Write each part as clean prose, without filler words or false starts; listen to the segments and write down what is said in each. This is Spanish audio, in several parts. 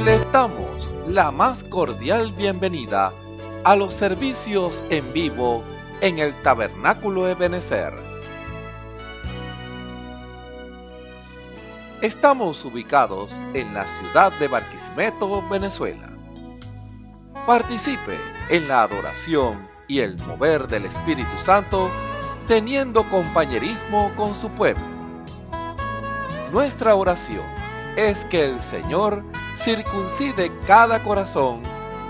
Les damos la más cordial bienvenida a los servicios en vivo en el Tabernáculo Ebenezer. Estamos ubicados en la ciudad de Barquisimeto, Venezuela. Participe en la adoración y el mover del Espíritu Santo, teniendo compañerismo con su pueblo. Nuestra oración es que el Señor circuncide cada corazón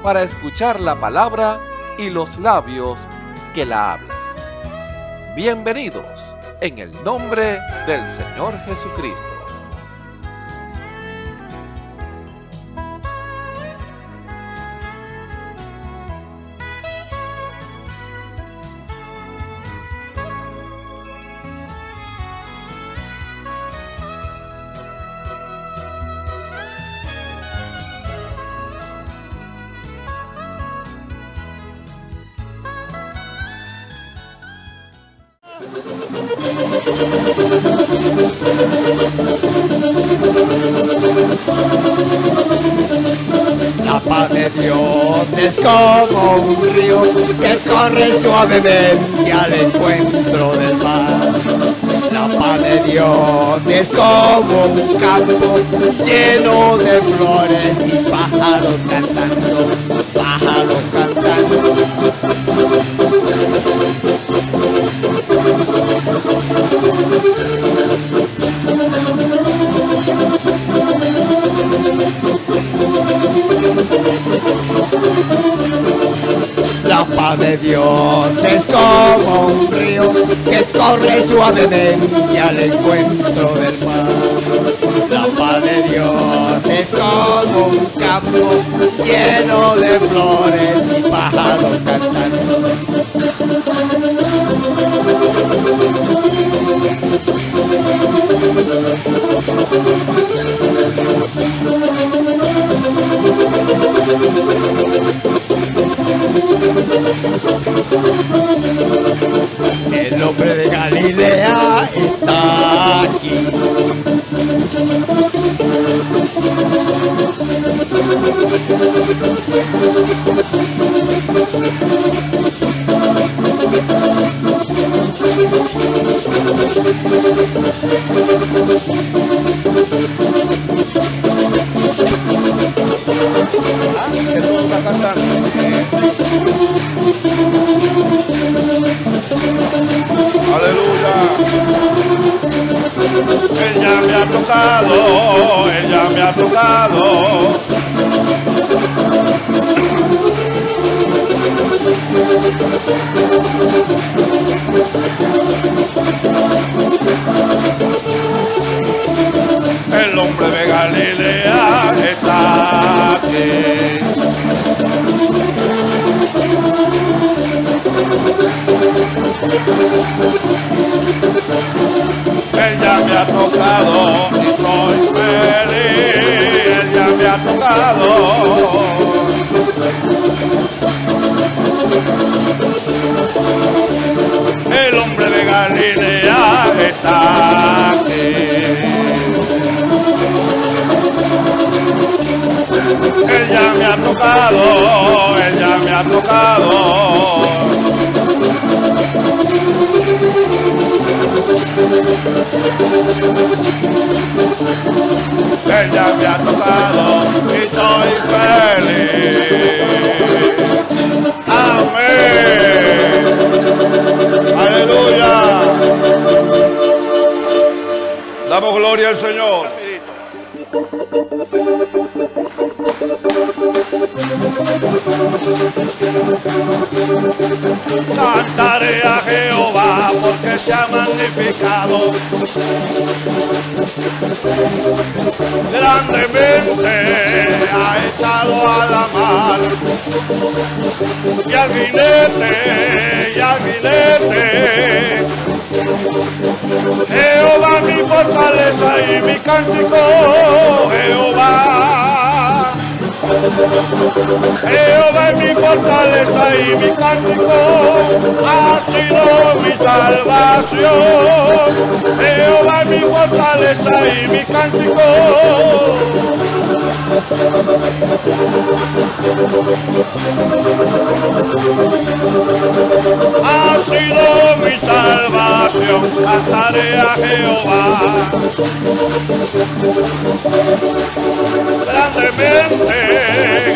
para escuchar la palabra y los labios que la hablan. Bienvenidos en el nombre del Señor Jesucristo. La paz de Dios es como un río que corre suavemente al encuentro del mar. La paz de Dios es como un campo lleno de flores y pájaros cantando, pájaros cantando. La paz de Dios es como un río que corre suavemente al encuentro del mar. La paz de Dios es como un campo lleno de flores y pájaros cantando. El hombre de Galilea está aquí. Que todo está cantando. Aleluya. Ella me ha tocado, ella me ha tocado. El hombre de Galilea está aquí. Ella me ha tocado y soy feliz. Ella me ha tocado. El hombre de Galilea está aquí. Ella me ha tocado, ella me ha tocado. Ella me ha tocado y soy feliz. Amén. Aleluya. Damos gloria al Señor. Cantaré a Jehová porque se ha magnificado grandemente, ha echado a la mar y al jinete, Jehová mi fortaleza y mi cántico, Jehová es mi fortaleza y mi cántico, ha sido mi salvación. Jehová es mi fortaleza y mi cántico, Ha sido mi salvación, cantaré a Jehová. Grandemente,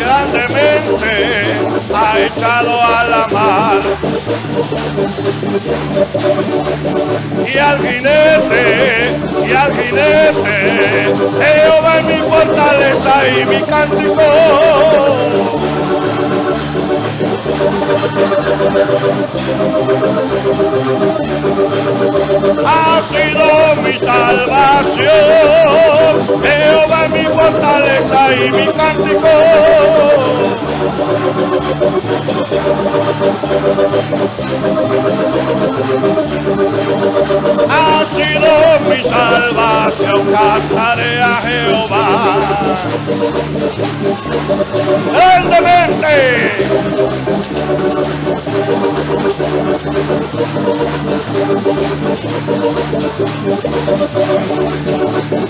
grandemente ha echado a la mar. Y al jinete, Jehová es mi fortaleza y mi cántico. Ha sido mi salvación, Jehová es mi fortaleza y mi cántico. Ha sido mi salvación, cantaré a Jehová. Grandemente.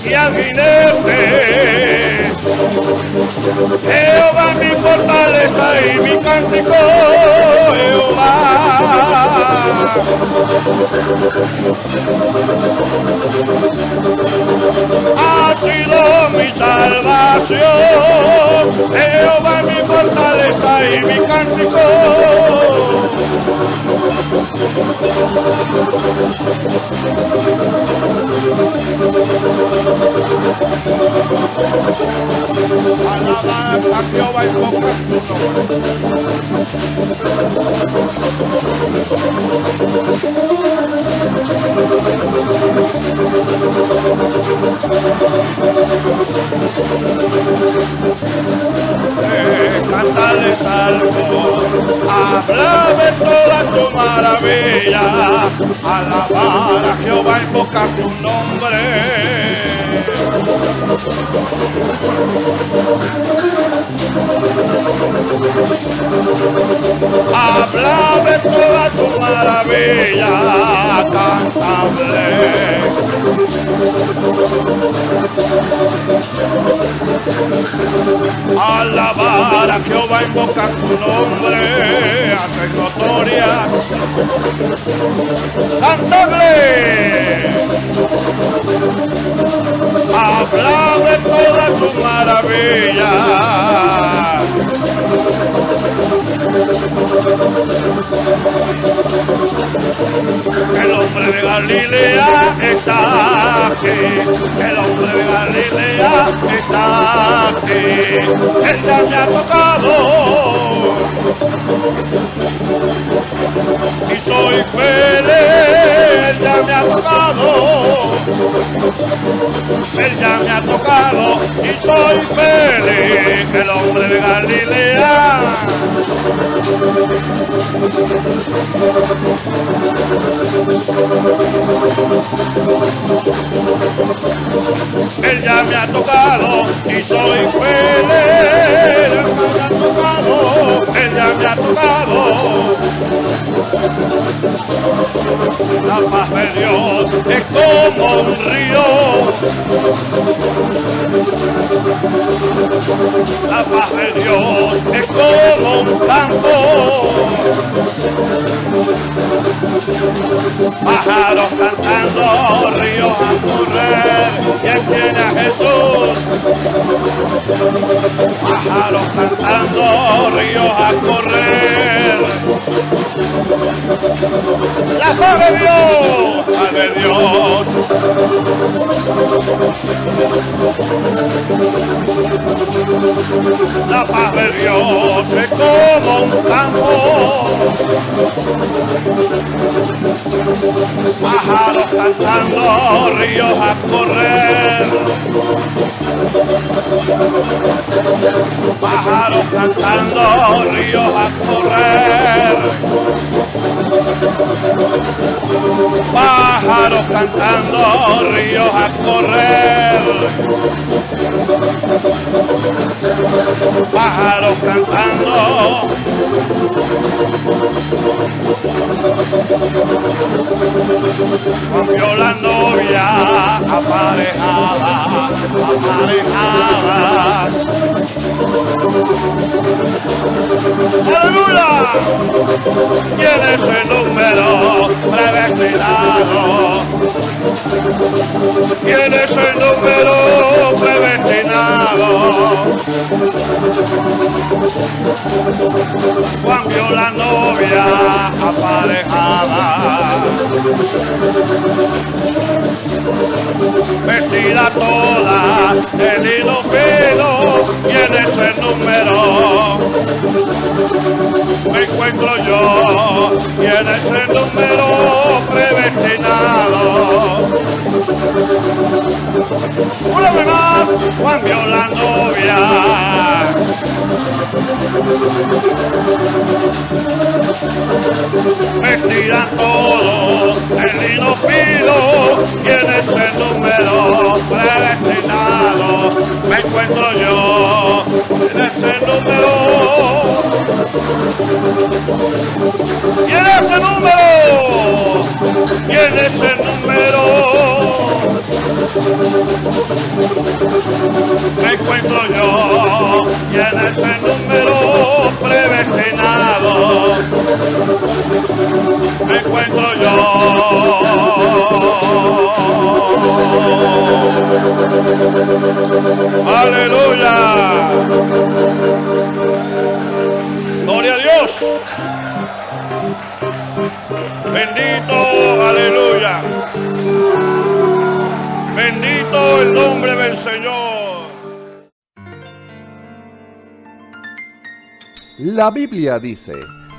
Y al jinete, Jehová es mi fortaleza y mi cántico, Jehová. Ha sido mi salvación, Jehová es mi fortaleza y mi cántico. Alaba a Jehová y invoca su cántale salmos, habla toda su maravilla, alabar a Jehová, invocar su nombre. Habla de toda su maravilla, cantable. Alabar a Jehová, invocar su nombre, hacer notoria, cantable. Habla de toda su maravilla. El hombre de Galilea está aquí, el hombre de Galilea está aquí, él ya me ha tocado y soy feliz, él ya me ha tocado, él ya me ha tocado y soy feliz, el hombre de Galilea. Él ya me ha tocado y soy feliz. Él ya me ha tocado. La paz de Dios es como un río. La paz de Dios es como un campo. Pájaros cantando, ríos a correr. ¿Quién tiene a Jesús? Pájaros cantando, ríos a correr. La paz de Dios, paz de Dios. La paz de Dios es como un campo. Pájaros cantando, ríos a correr. Pájaros cantando, ríos a correr. Pájaros cantando, ríos a correr. Pájaros cantando. Cambió la novia aparejada, aparejada. tiene ese número predestinado. Tiene ese número predestinado. Juan vio la novia aparejada, vestida toda de lino fino, tiene ese número. Me encuentro yo, tiene ese número predestinado. Una vez más, Juan vio la novia. Vestida todo en lino fino, tiene ese número predestinado. Me encuentro yo en ese número. Tiene ese número. Tiene ese número. Me encuentro yo y en ese número predestinado. Me encuentro yo. Aleluya. Gloria a Dios. Bendito, aleluya. Bendito el nombre del Señor. La Biblia dice: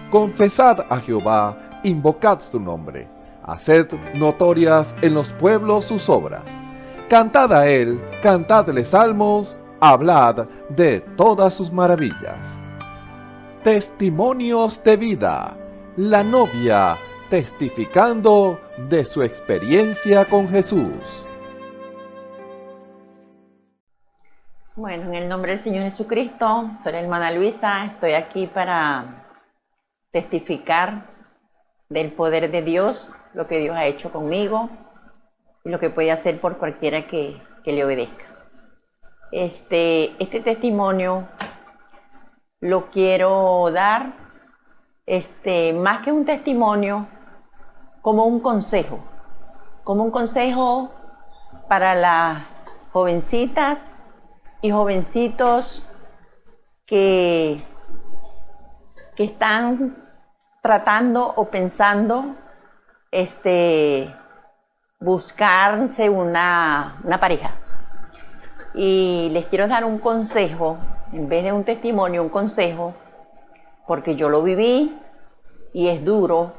confesad a Jehová, invocad su nombre, haced notorias en los pueblos sus obras. Cantad a él, cantadle salmos, hablad de todas sus maravillas. Testimonios de vida. La novia testificando de su experiencia con Jesús. Bueno, en el nombre del Señor Jesucristo, soy la hermana Luisa, estoy aquí para testificar del poder de Dios, lo que Dios ha hecho conmigo y lo que puede hacer por cualquiera que le obedezca. Este testimonio lo quiero dar, más que un testimonio, como un consejo para las jovencitas y jovencitos que están tratando o pensando buscarse una pareja. Y les quiero dar un consejo, en vez de un testimonio, un consejo, porque yo lo viví y es duro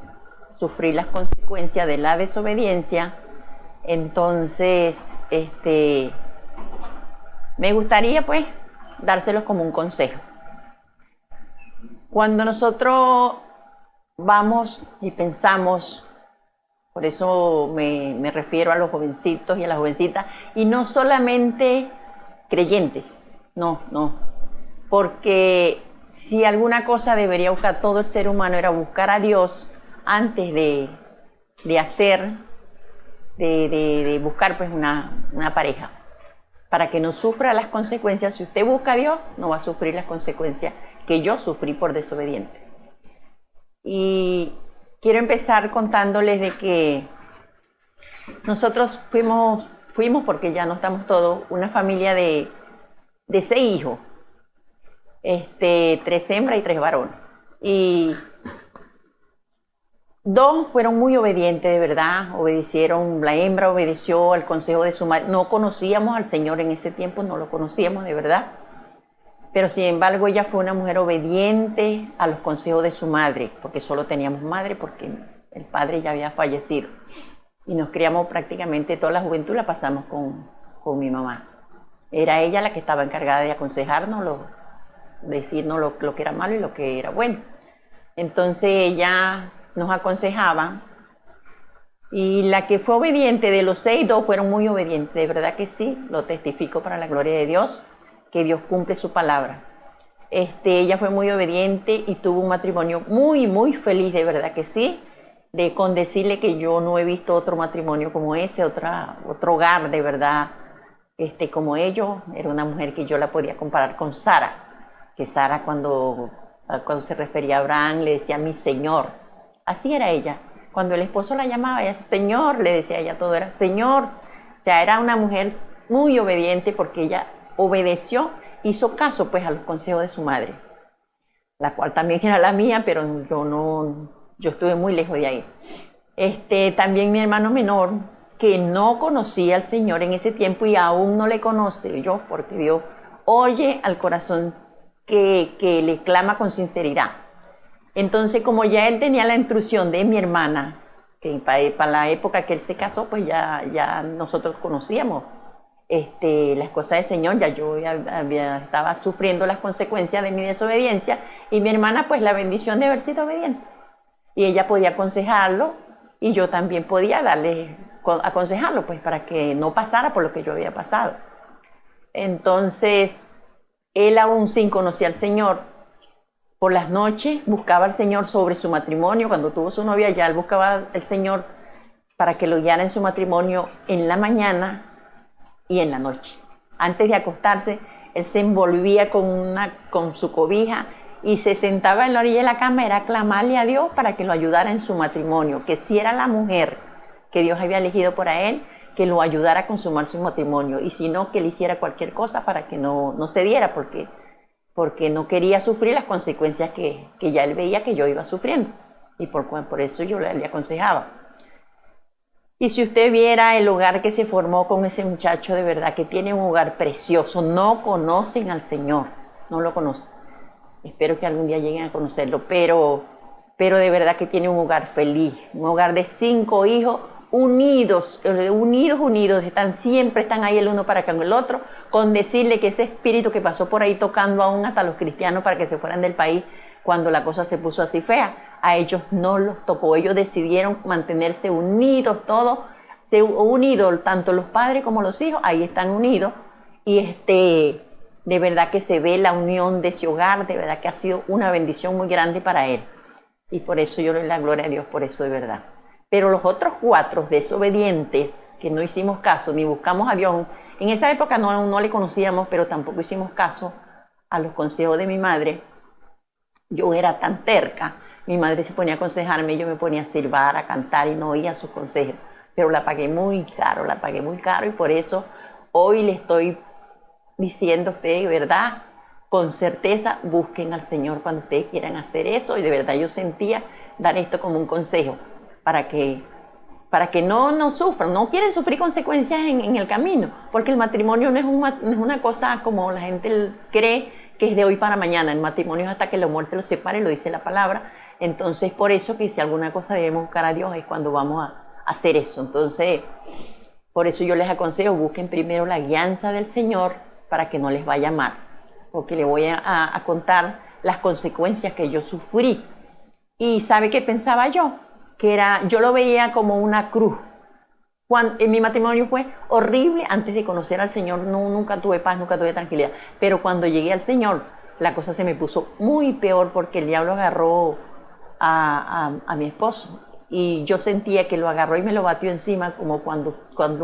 sufrir las consecuencias de la desobediencia. Entonces, me gustaría pues dárselos como un consejo. Cuando nosotros vamos y pensamos, por eso me refiero a los jovencitos y a las jovencitas, y no solamente creyentes, no, porque si alguna cosa debería buscar todo el ser humano era buscar a Dios antes de buscar pues una pareja, para que no sufra las consecuencias. Si usted busca a Dios, no va a sufrir las consecuencias que yo sufrí por desobediente. Y quiero empezar contándoles de que nosotros fuimos porque ya no estamos todos, una familia de 6 hijos, 3 hembras y 3 varones. Y 2 fueron muy obedientes, de verdad, obedecieron. La hembra obedeció al consejo de su madre. No conocíamos al Señor en ese tiempo, no lo conocíamos de verdad. Pero sin embargo ella fue una mujer obediente a los consejos de su madre, porque solo teníamos madre, porque el padre ya había fallecido. Y nos criamos prácticamente toda la juventud, la pasamos con mi mamá. Era ella la que estaba encargada de aconsejarnos, decirnos lo que era malo y lo que era bueno. Entonces ella nos aconsejaba, y la que fue obediente de los 6, 2 fueron muy obedientes, de verdad que sí, lo testifico para la gloria de Dios, que Dios cumple su palabra. Ella fue muy obediente y tuvo un matrimonio muy, muy feliz, de verdad que sí, con decirle que yo no he visto otro matrimonio como ese, otro hogar, de verdad, como ellos. Era una mujer que yo la podía comparar con Sara, que Sara cuando Cuando se refería a Abraham, le decía mi Señor. Así era ella. Cuando el esposo la llamaba, ella decía, Señor, le decía ella, todo era Señor. O sea, era una mujer muy obediente porque ella obedeció, hizo caso pues a los consejos de su madre, la cual también era la mía, pero yo estuve muy lejos de ahí. También mi hermano menor, que no conocía al Señor en ese tiempo y aún no le conoce, yo, porque Dios oye al corazón que le clama con sinceridad. Entonces, como ya él tenía la intrusión de mi hermana, que para la época que él se casó, pues ya nosotros conocíamos las cosas del Señor, yo estaba sufriendo las consecuencias de mi desobediencia, y mi hermana, pues la bendición de haber sido obediente. Y ella podía aconsejarlo, y yo también podía aconsejarlo, pues para que no pasara por lo que yo había pasado. Entonces, él aún sin conocer al Señor, por las noches buscaba al Señor sobre su matrimonio. Cuando tuvo su novia, ya él buscaba al Señor para que lo guiara en su matrimonio en la mañana y en la noche. Antes de acostarse, él se envolvía con su cobija y se sentaba en la orilla de la cama, era clamarle a Dios para que lo ayudara en su matrimonio, que si era la mujer que Dios había elegido para él, que lo ayudara a consumar su matrimonio, y si no, que le hiciera cualquier cosa para que no se diera, porque no quería sufrir las consecuencias que ya él veía que yo iba sufriendo, y por eso yo le aconsejaba. Y si usted viera el hogar que se formó con ese muchacho, de verdad que tiene un hogar precioso. No conocen al Señor, no lo conocen. Espero que algún día lleguen a conocerlo, pero de verdad que tiene un hogar feliz, un hogar de 5 hijos unidos, siempre están ahí el uno para con el otro, con decirle que ese espíritu que pasó por ahí tocando aún hasta los cristianos para que se fueran del país cuando la cosa se puso así fea, a ellos no los tocó. Ellos decidieron mantenerse unidos todos, unidos tanto los padres como los hijos, ahí están unidos, y de verdad que se ve la unión de ese hogar, de verdad que ha sido una bendición muy grande para él, y por eso yo le doy la gloria a Dios por eso, de verdad. Pero los otros 4 desobedientes, que no hicimos caso, ni buscamos a Dios, en esa época no le conocíamos, pero tampoco hicimos caso a los consejos de mi madre. Yo era tan terca, mi madre se ponía a aconsejarme y yo me ponía a silbar, a cantar, y no oía sus consejos, pero la pagué muy caro, y por eso hoy le estoy diciendo a ustedes, ¿verdad? Con certeza, busquen al Señor cuando ustedes quieran hacer eso, y de verdad yo sentía dar esto como un consejo, para que no sufran, no quieren sufrir consecuencias en el camino, porque el matrimonio no es una cosa como la gente cree que es de hoy para mañana. El matrimonio es hasta que la muerte los separe, lo dice la palabra. Entonces, por eso que si alguna cosa debemos buscar a Dios es cuando vamos a hacer eso. Entonces, por eso yo les aconsejo, busquen primero la guianza del Señor para que no les vaya mal, porque les voy a contar las consecuencias que yo sufrí. Y ¿sabe qué pensaba yo? Yo lo veía como una cruz. En mi matrimonio fue horrible antes de conocer al Señor, nunca tuve paz, nunca tuve tranquilidad, pero cuando llegué al Señor, la cosa se me puso muy peor, porque el diablo agarró a mi esposo, y yo sentía que lo agarró y me lo batió encima, como cuando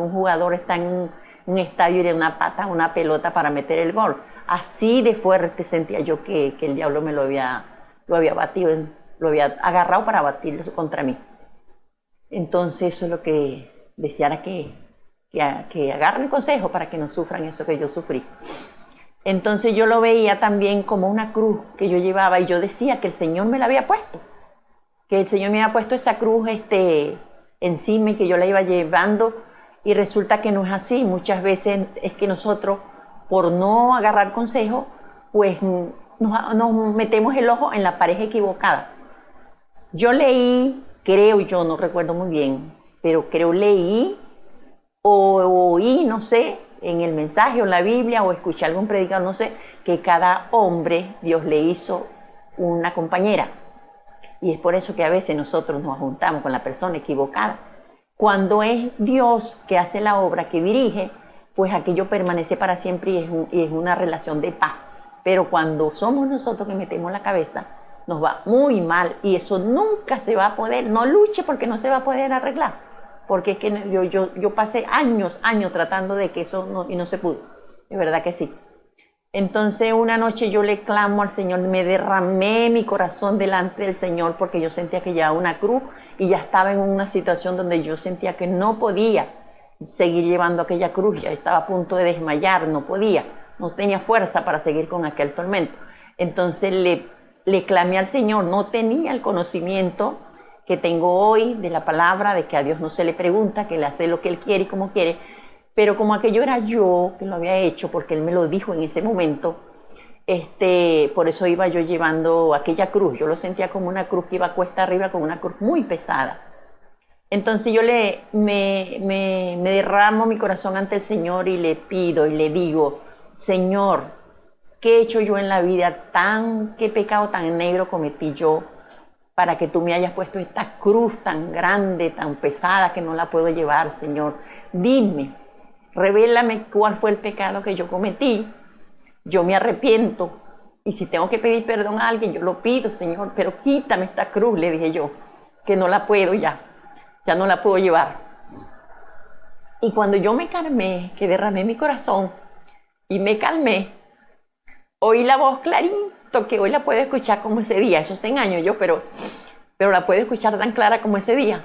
un jugador está en un estadio y le da una pata a una pelota para meter el gol. Así de fuerte sentía yo que el diablo me lo había batido, lo había agarrado para batirlo contra mí. Entonces eso es lo que deseara que agarren el consejo para que no sufran eso que yo sufrí. Entonces yo lo veía también como una cruz que yo llevaba, y yo decía que el Señor me la había puesto, que el Señor me había puesto esa cruz encima, y que yo la iba llevando, y resulta que no es así. Muchas veces es que nosotros, por no agarrar consejo, pues nos metemos el ojo en la pared equivocada. Yo leí, yo no recuerdo muy bien, pero leí o oí, no sé, en el mensaje o en la Biblia, o escuché a algún predicador, no sé, que cada hombre Dios le hizo una compañera. Y es por eso que a veces nosotros nos juntamos con la persona equivocada. Cuando es Dios que hace la obra, que dirige, pues aquello permanece para siempre, y es una relación de paz. Pero cuando somos nosotros que metemos la cabeza, nos va muy mal, y eso nunca se va a poder. No luche, porque no se va a poder arreglar, porque es que yo pasé años tratando de que eso no se pudo, de verdad que sí. Entonces una noche yo le clamo al Señor, me derramé mi corazón delante del Señor porque yo sentía que llevaba una cruz y ya estaba en una situación donde yo sentía que no podía seguir llevando aquella cruz, ya estaba a punto de desmayar, no podía, no tenía fuerza para seguir con aquel tormento. Entonces le clamé al Señor, no tenía el conocimiento que tengo hoy de la palabra, de que a Dios no se le pregunta, que le hace lo que Él quiere y como quiere, pero como aquello era yo que lo había hecho, porque Él me lo dijo en ese momento, por eso iba yo llevando aquella cruz, yo lo sentía como una cruz que iba cuesta arriba, con una cruz muy pesada. Entonces yo me derramo mi corazón ante el Señor y le pido y le digo, Señor, ¿qué he hecho yo en la vida? ¿Qué pecado tan negro cometí yo para que tú me hayas puesto esta cruz tan grande, tan pesada que no la puedo llevar, Señor? Dime, revélame cuál fue el pecado que yo cometí. Yo me arrepiento y si tengo que pedir perdón a alguien, yo lo pido, Señor, pero quítame esta cruz, le dije yo, que no la puedo ya no la puedo llevar. Y cuando yo me calmé, que derramé mi corazón y me calmé, oí la voz clarito, que hoy la puedo escuchar como ese día, eso hace años yo, pero la puedo escuchar tan clara como ese día,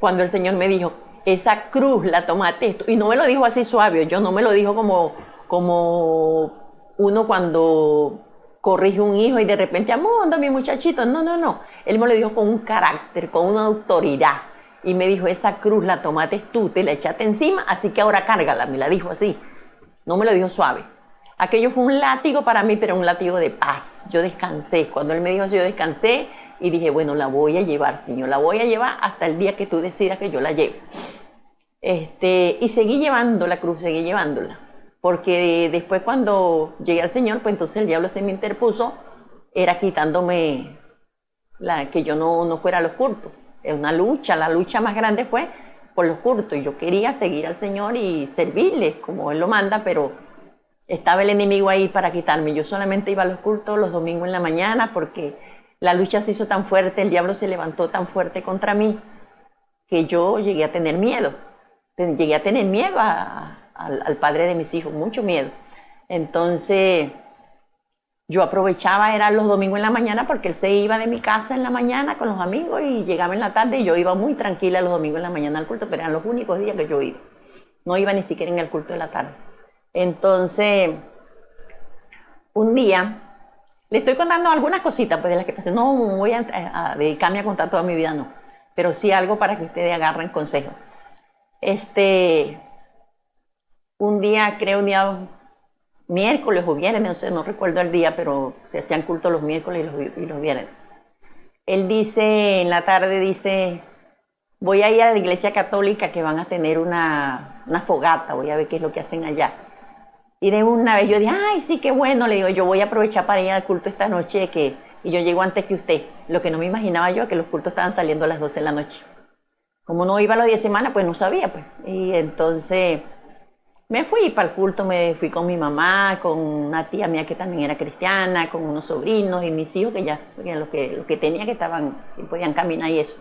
cuando el Señor me dijo, esa cruz la tomaste esto, y no me lo dijo así suave, yo no me lo dijo como uno cuando corrige un hijo y de repente, amor, anda mi muchachito, no, él me lo dijo con un carácter, con una autoridad, y me dijo, esa cruz la tomaste tú, te la echaste encima, así que ahora cárgala, me la dijo así, no me lo dijo suave. Aquello fue un látigo para mí, pero un látigo de paz, yo descansé, cuando él me dijo eso yo descansé, y dije, bueno, la voy a llevar, Señor, la voy a llevar hasta el día que tú decidas que yo la lleve. Y seguí llevando la cruz, seguí llevándola, porque después cuando llegué al Señor, pues entonces el diablo se me interpuso, era quitándome que yo no fuera a los cultos. Es una lucha, la lucha más grande fue por los cultos, y yo quería seguir al Señor y servirle como Él lo manda, pero estaba el enemigo ahí para quitarme. Yo solamente iba a los cultos los domingos en la mañana porque la lucha se hizo tan fuerte, el diablo se levantó tan fuerte contra mí, que yo llegué a tener miedo. Llegué a tener miedo al padre de mis hijos, mucho miedo. Entonces yo aprovechaba, eran los domingos en la mañana, porque él se iba de mi casa en la mañana con los amigos y llegaba en la tarde, y yo iba muy tranquila los domingos en la mañana al culto, pero eran los únicos días que yo iba. No iba ni siquiera en el culto de la tarde. Entonces, un día, le estoy contando algunas cositas pues, de las que pasé. No voy a dedicarme a contar toda mi vida, no. Pero sí algo para que ustedes agarren consejo. Un día, creo un día miércoles o viernes, no recuerdo el día, pero se hacían cultos los miércoles y los viernes. Él dice, en la tarde dice, voy a ir a la iglesia católica que van a tener una fogata, voy a ver qué es lo que hacen allá. Y de una vez yo dije, ay, sí, qué bueno, le digo, yo voy a aprovechar para ir al culto esta noche, y yo llego antes que usted. Lo que no me imaginaba yo, que los cultos estaban saliendo a las 12 de la noche. Como no iba a los 10 semanas, pues no sabía, pues. Y entonces me fui para el culto, me fui con mi mamá, con una tía mía que también era cristiana, con unos sobrinos y mis hijos que ya, lo que tenía que podían caminar y eso.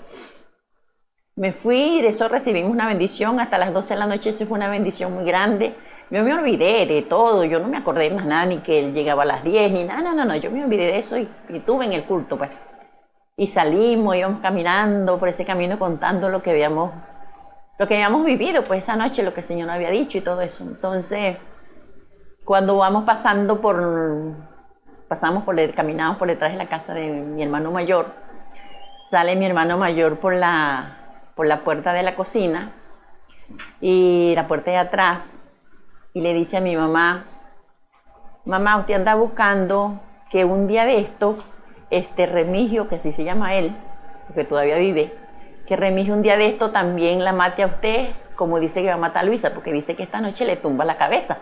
Me fui y de eso recibimos una bendición hasta las 12 de la noche, eso fue una bendición muy grande. Yo me olvidé de todo, yo no me acordé más nada, ni que él llegaba a las 10, ni nada, no, yo me olvidé de eso y estuve en el culto, pues. Y salimos, íbamos caminando por ese camino contando lo que habíamos vivido, pues esa noche, lo que el Señor nos había dicho y todo eso. Entonces, cuando vamos caminamos por detrás de la casa de mi hermano mayor, sale mi hermano mayor por la puerta de la cocina y la puerta de atrás, y le dice a mi mamá, mamá, usted anda buscando que un día de esto, Remigio, que así se llama él, porque todavía vive, que Remigio un día de esto también la mate a usted, como dice que va a matar a Luisa, porque dice que esta noche le tumba la cabeza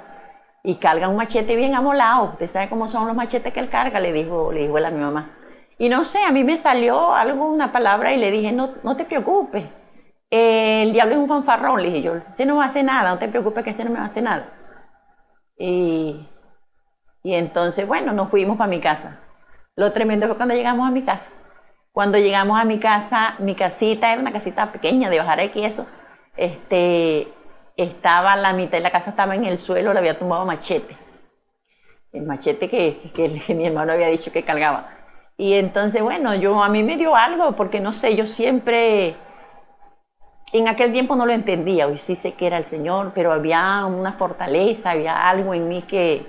y carga un machete bien amolado. Usted sabe cómo son los machetes que él carga, le dijo él a mi mamá. Y no sé, a mí me salió una palabra y le dije, no te preocupes, el diablo es un fanfarrón, le dije yo, ese no me hace nada, no te preocupes que ese no me hace nada. Y entonces, bueno, nos fuimos para mi casa. Lo tremendo fue cuando llegamos a mi casa. Cuando llegamos a mi casa, mi casita era una casita pequeña de hojareque y eso. Estaba la mitad de la casa estaba en el suelo, le había tumbado machete. el machete que mi hermano había dicho que cargaba. Y entonces, bueno, a mí me dio algo, porque no sé, yo siempre, en aquel tiempo no lo entendía, hoy sí sé que era el Señor, pero había una fortaleza, había algo en mí que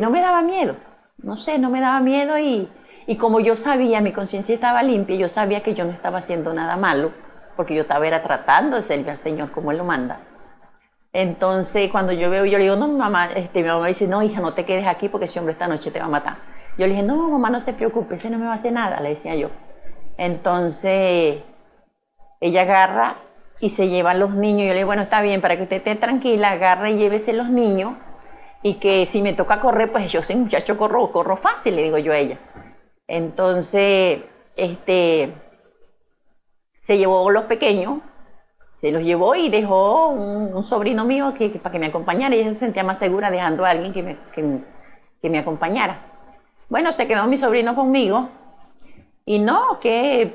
no me daba miedo, no sé, no me daba miedo y como yo sabía, mi conciencia estaba limpia, yo sabía que yo no estaba haciendo nada malo, porque yo estaba tratando de servir al Señor como Él lo manda. Entonces, cuando yo veo, yo le digo, no, mamá, mi mamá dice, no, hija, no te quedes aquí porque ese hombre esta noche te va a matar. Yo le dije, no, mamá, no se preocupe, ese no me va a hacer nada, le decía yo. Entonces, ella agarra y se lleva a los niños. Yo le digo, bueno, está bien, para que usted esté tranquila, agarra y llévese los niños. Y que si me toca correr, pues yo soy muchacho, corro fácil, le digo yo a ella. Entonces, se llevó los pequeños, se los llevó y dejó un sobrino mío para que me acompañara. Y ella se sentía más segura dejando a alguien que me acompañara. Bueno, se quedó mi sobrino conmigo y no, que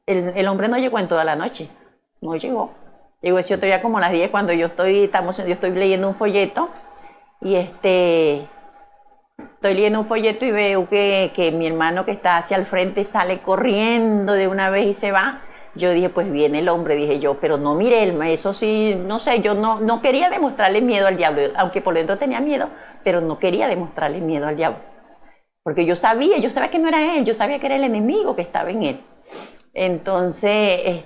el hombre no llegó en toda la noche, no llegó. Llegó ese otro día como a las 10 cuando yo estoy leyendo un folleto y estoy leyendo un folleto y veo que mi hermano que está hacia el frente sale corriendo de una vez y se va. Yo dije, pues viene el hombre, dije yo, pero no mire, eso sí, no sé, yo no quería demostrarle miedo al diablo, aunque por dentro tenía miedo, pero no quería demostrarle miedo al diablo. Porque yo sabía que no era él, yo sabía que era el enemigo que estaba en él. Entonces,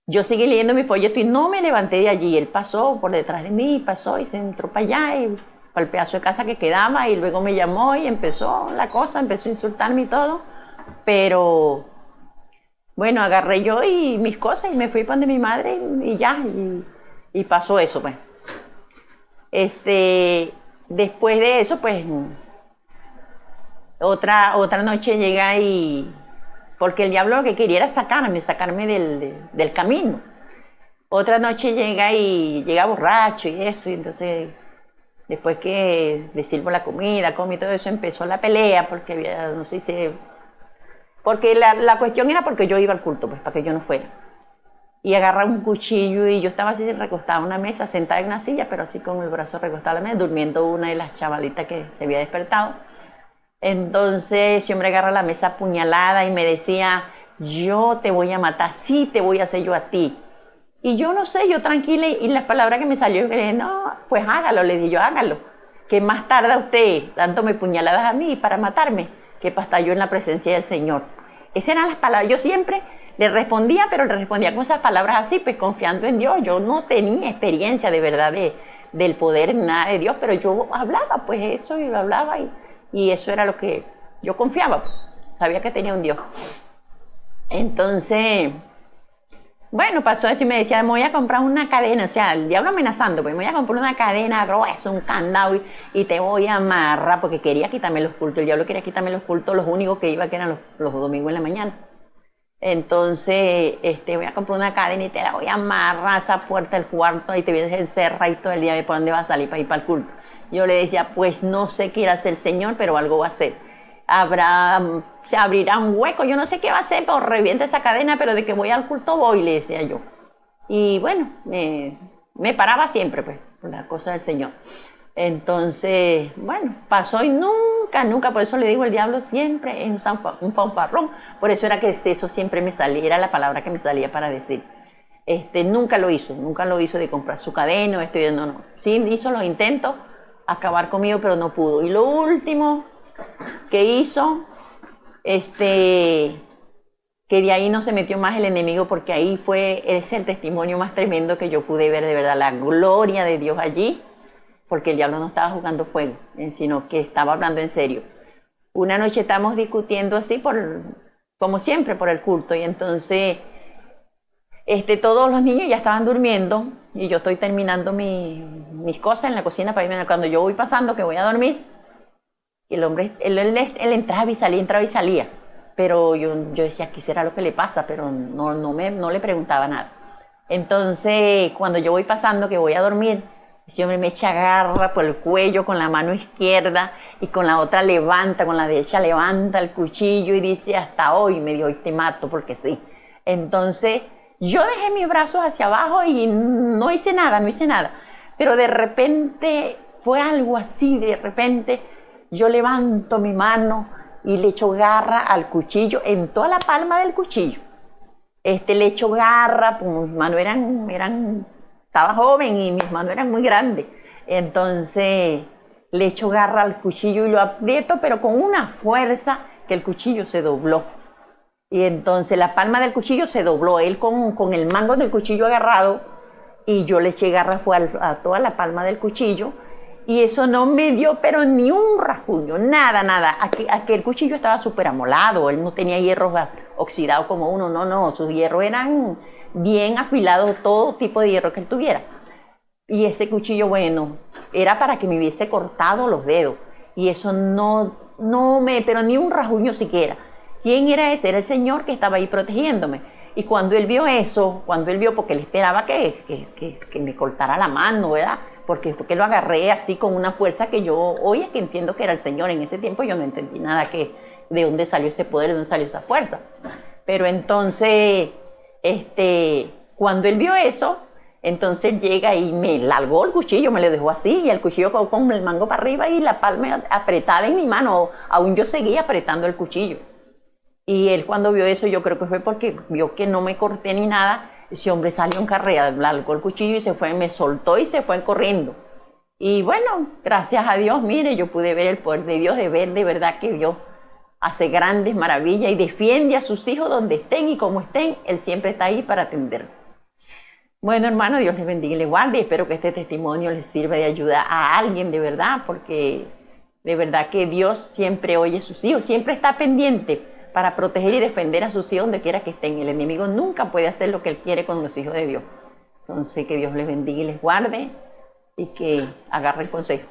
yo seguí leyendo mi folleto y no me levanté de allí. Él pasó por detrás de mí, pasó y se entró para allá, y para el pedazo de casa que quedaba, y luego me llamó y empezó la cosa, empezó a insultarme y todo. Pero, bueno, agarré yo y mis cosas y me fui para donde mi madre y ya, y pasó eso, pues. Después de eso, pues... Otra noche llega porque el diablo lo que quería era sacarme del camino. Otra noche llega borracho y eso, y entonces después que le sirvo la comida, come y todo eso, empezó la pelea, porque había, no sé si... Porque la cuestión era porque yo iba al culto, pues para que yo no fuera. Y agarra un cuchillo y yo estaba así recostada en una mesa, sentada en una silla, pero así con el brazo recostado a la mesa, durmiendo una de las chavalitas que se había despertado. Entonces ese hombre agarra la mesa apuñalada y me decía, yo te voy a matar, sí te voy a hacer yo a ti. Y yo no sé, yo tranquila, y las palabras que me salió, le dije, no, pues hágalo, le dije yo, hágalo. Que más tarda usted dándome puñaladas a mí para matarme, que para estar yo en la presencia del Señor. Esas eran las palabras, yo siempre le respondía, pero le respondía con esas palabras así, pues confiando en Dios. Yo no tenía experiencia de verdad del poder, nada de Dios, pero yo hablaba, pues eso, y lo hablaba y eso era lo que yo confiaba, sabía que tenía un Dios. Entonces, bueno, pasó eso y me decía, me voy a comprar una cadena, o sea, el diablo amenazando, pues me voy a comprar una cadena gruesa, un candado y te voy a amarrar, porque quería quitarme los cultos, el diablo quería quitarme los cultos, los únicos que iba que eran los domingos en la mañana. Entonces, voy a comprar una cadena y te la voy a amarrar a esa puerta del cuarto y te voy a encerrar y todo el día, ¿por dónde vas a salir para ir para el culto? Yo le decía, pues no sé qué irá a hacer el Señor, pero algo va a hacer. Se abrirá un hueco, yo no sé qué va a hacer, pero revienta esa cadena, pero de que voy al culto voy, le decía yo. Y bueno, me paraba siempre, pues, por la cosa del Señor. Entonces, bueno, pasó y nunca, por eso le digo, el diablo siempre es un fanfarrón. Por eso era que eso siempre me salía, era la palabra que me salía para decir. Nunca lo hizo de comprar su cadena, no. Sí hizo los intentos, acabar conmigo, pero no pudo. Y lo último que hizo, que de ahí no se metió más el enemigo, porque ahí es el testimonio más tremendo que yo pude ver, de verdad, la gloria de Dios allí, porque el diablo no estaba jugando fuego, sino que estaba hablando en serio. Una noche estábamos discutiendo así, como siempre, por el culto, y entonces todos los niños ya estaban durmiendo, y yo estoy terminando mis cosas en la cocina para irme. Cuando yo voy pasando, que voy a dormir, y el hombre, él entraba y salía, pero yo decía, ¿qué será lo que le pasa? Pero no le preguntaba nada. Entonces, cuando yo voy pasando, que voy a dormir, ese hombre me echa garra por el cuello con la mano izquierda, y con la otra con la derecha levanta el cuchillo y dice, hasta hoy, me dijo, hoy te mato porque sí. Entonces, yo dejé mis brazos hacia abajo y no hice nada, pero de repente fue algo así, de repente yo levanto mi mano y le echo garra al cuchillo, en toda la palma del cuchillo. Le echo garra, pues mis manos estaba joven y mis manos eran muy grandes. Entonces le echo garra al cuchillo y lo aprieto, pero con una fuerza que el cuchillo se dobló. Y entonces la palma del cuchillo se dobló, él con el mango del cuchillo agarrado, y yo le eché garra a toda la palma del cuchillo, y eso no me dio pero ni un rasguño, nada. Aquel cuchillo estaba súper amolado, él no tenía hierros oxidados como uno, no, sus hierros eran bien afilados, todo tipo de hierro que él tuviera. Y ese cuchillo, bueno, era para que me hubiese cortado los dedos, y eso pero ni un rasguño siquiera. ¿Quién era ese? Era el Señor que estaba ahí protegiéndome. Y cuando él vio eso, porque él esperaba que me cortara la mano, ¿verdad? Porque lo agarré así con una fuerza que yo, hoy es que entiendo que era el Señor. En ese tiempo yo no entendí nada de dónde salió ese poder, de dónde salió esa fuerza. Pero entonces, cuando él vio eso, entonces llega y me largó el cuchillo, me lo dejó así, y el cuchillo con el mango para arriba y la palma apretada en mi mano. Aún yo seguía apretando el cuchillo. Y él cuando vio eso, yo creo que fue porque vio que no me corté ni nada, ese hombre salió en carrera, largó el cuchillo y se fue, me soltó y se fue corriendo. Y bueno, gracias a Dios, mire, yo pude ver el poder de Dios, de ver de verdad que Dios hace grandes maravillas y defiende a sus hijos donde estén y como estén, Él siempre está ahí para atender. Bueno, hermano, Dios les bendiga y les guarde. Espero que este testimonio les sirva de ayuda a alguien de verdad, porque de verdad que Dios siempre oye a sus hijos, siempre está pendiente para proteger y defender a sus hijos donde quiera que estén. El enemigo nunca puede hacer lo que él quiere con los hijos de Dios. Entonces, que Dios les bendiga y les guarde y que agarre el consejo.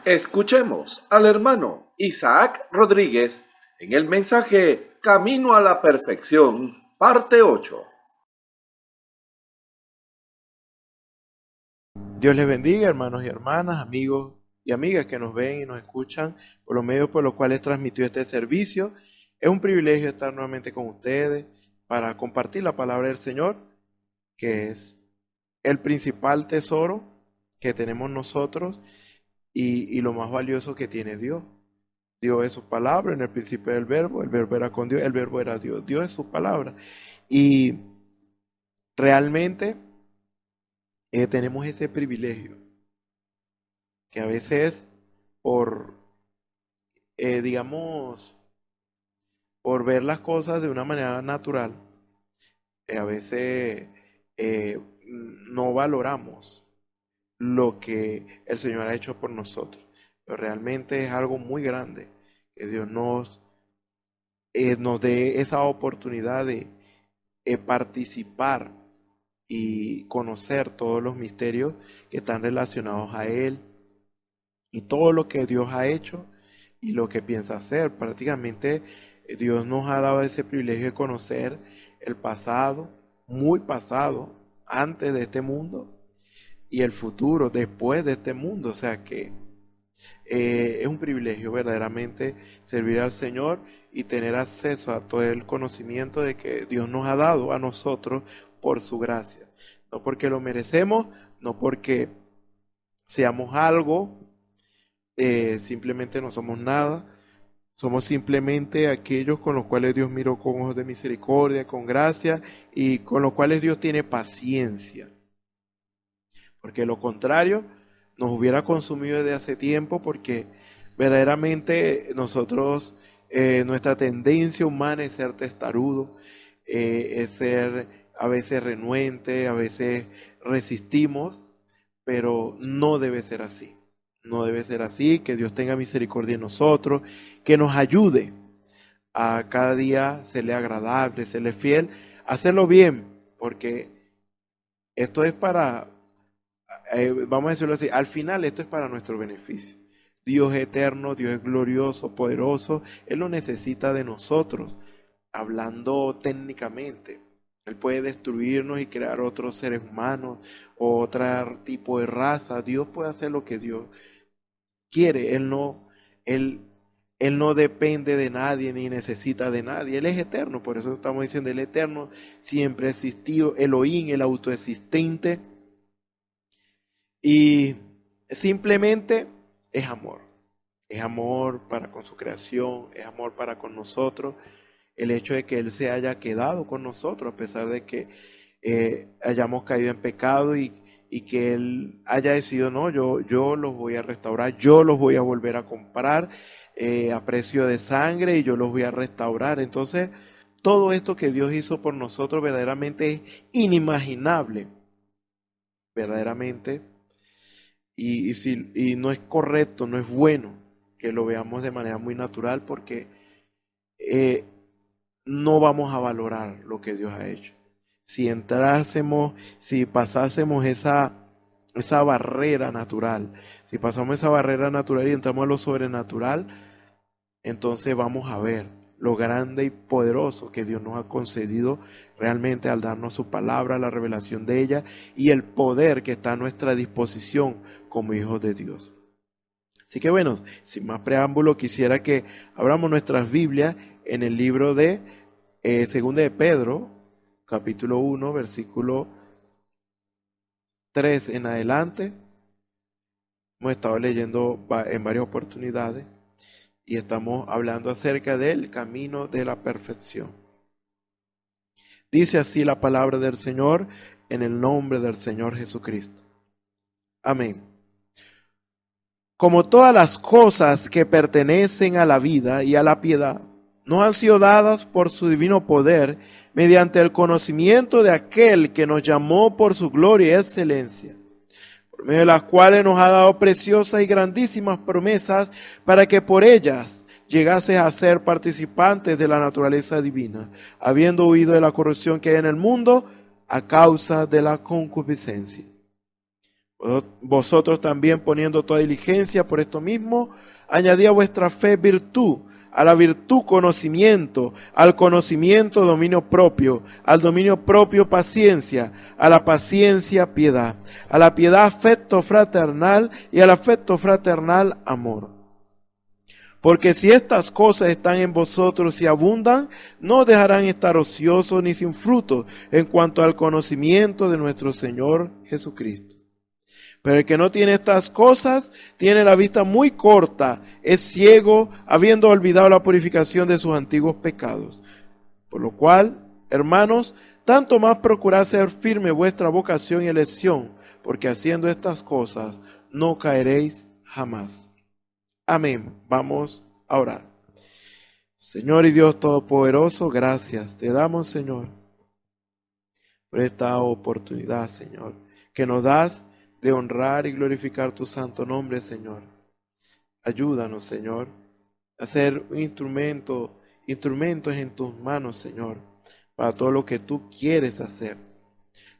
Escuchemos al hermano Isaac Rodríguez en el mensaje Camino a la Perfección, parte 8. Dios les bendiga, hermanos y hermanas, amigos y amigas que nos ven y nos escuchan por los medios por los cuales transmitió este servicio. Es un privilegio estar nuevamente con ustedes para compartir la palabra del Señor, que es el principal tesoro que tenemos nosotros y lo más valioso que tiene Dios. Dios es su palabra, en el principio era el verbo era con Dios, el verbo era Dios, Dios es su palabra. Y realmente tenemos ese privilegio, que a veces por ver las cosas de una manera natural, a veces no valoramos lo que el Señor ha hecho por nosotros. Pero realmente es algo muy grande que Dios nos dé esa oportunidad de participar y conocer todos los misterios que están relacionados a Él y todo lo que Dios ha hecho y lo que piensa hacer. Prácticamente Dios nos ha dado ese privilegio de conocer el pasado, muy pasado, antes de este mundo, y el futuro, después de este mundo. O sea que es un privilegio verdaderamente servir al Señor y tener acceso a todo el conocimiento de que Dios nos ha dado a nosotros por su gracia. No porque lo merecemos, no porque seamos algo, simplemente no somos nada. Somos simplemente aquellos con los cuales Dios miró con ojos de misericordia, con gracia, y con los cuales Dios tiene paciencia. Porque lo contrario nos hubiera consumido desde hace tiempo, porque verdaderamente nosotros, nuestra tendencia humana es ser testarudo, es ser a veces renuente, a veces resistimos, pero no debe ser así. No debe ser así. Que Dios tenga misericordia de nosotros, que nos ayude a cada día serle agradable, serle fiel, hacerlo bien, porque esto es para, vamos a decirlo así, al final esto es para nuestro beneficio. Dios es eterno, Dios es glorioso, poderoso, Él lo necesita de nosotros, hablando técnicamente. Él puede destruirnos y crear otros seres humanos, o otro tipo de raza. Dios puede hacer lo que Dios quiere. Él no depende de nadie ni necesita de nadie. Él es eterno, por eso estamos diciendo el eterno, siempre ha existido, Elohim, el autoexistente. Y simplemente es amor. Es amor para con su creación, es amor para con nosotros. El hecho de que Él se haya quedado con nosotros a pesar de que hayamos caído en pecado y que Él haya decidido, no, yo los voy a restaurar, yo los voy a volver a comprar a precio de sangre y yo los voy a restaurar. Entonces, todo esto que Dios hizo por nosotros verdaderamente es inimaginable, verdaderamente, y no es correcto, no es bueno que lo veamos de manera muy natural porque no vamos a valorar lo que Dios ha hecho. Si entrásemos, si pasásemos esa barrera natural, si pasamos esa barrera natural y entramos a lo sobrenatural, entonces vamos a ver lo grande y poderoso que Dios nos ha concedido realmente al darnos su palabra, la revelación de ella y el poder que está a nuestra disposición como hijos de Dios. Así que bueno, sin más preámbulo, quisiera que abramos nuestras Biblias en el libro de Segunda de Pedro, capítulo 1, versículo 3 en adelante. Hemos estado leyendo en varias oportunidades y estamos hablando acerca del camino de la perfección. Dice así la palabra del Señor en el nombre del Señor Jesucristo. Amén. Como todas las cosas que pertenecen a la vida y a la piedad, nos han sido dadas por su divino poder, mediante el conocimiento de aquel que nos llamó por su gloria y excelencia, por medio de las cuales nos ha dado preciosas y grandísimas promesas, para que por ellas llegases a ser participantes de la naturaleza divina, habiendo huido de la corrupción que hay en el mundo a causa de la concupiscencia. Vosotros también, poniendo toda diligencia por esto mismo, añadid a vuestra fe virtud, a la virtud conocimiento, al conocimiento dominio propio, al dominio propio paciencia, a la paciencia piedad, a la piedad afecto fraternal y al afecto fraternal amor. Porque si estas cosas están en vosotros y abundan, no dejarán estar ociosos ni sin fruto en cuanto al conocimiento de nuestro Señor Jesucristo. Pero el que no tiene estas cosas tiene la vista muy corta, es ciego, habiendo olvidado la purificación de sus antiguos pecados. Por lo cual, hermanos, tanto más procurad ser firme vuestra vocación y elección, porque haciendo estas cosas no caeréis jamás. Amén. Vamos a orar. Señor y Dios Todopoderoso, gracias te damos, Señor, por esta oportunidad, Señor, que nos das de honrar y glorificar tu santo nombre, Señor. Ayúdanos, Señor, a ser instrumentos en tus manos, Señor, para todo lo que tú quieres hacer.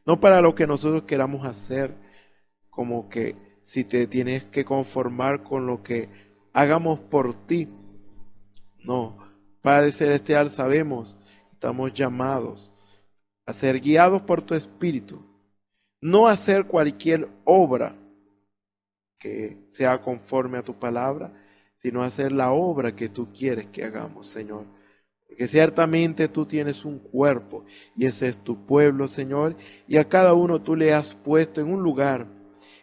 No para lo que nosotros queramos hacer, como que si te tienes que conformar con lo que hagamos por ti. No, Padre Celestial, sabemos, estamos llamados a ser guiados por tu Espíritu. No hacer cualquier obra que sea conforme a tu palabra, sino hacer la obra que tú quieres que hagamos, Señor. Porque ciertamente tú tienes un cuerpo y ese es tu pueblo, Señor, y a cada uno tú le has puesto en un lugar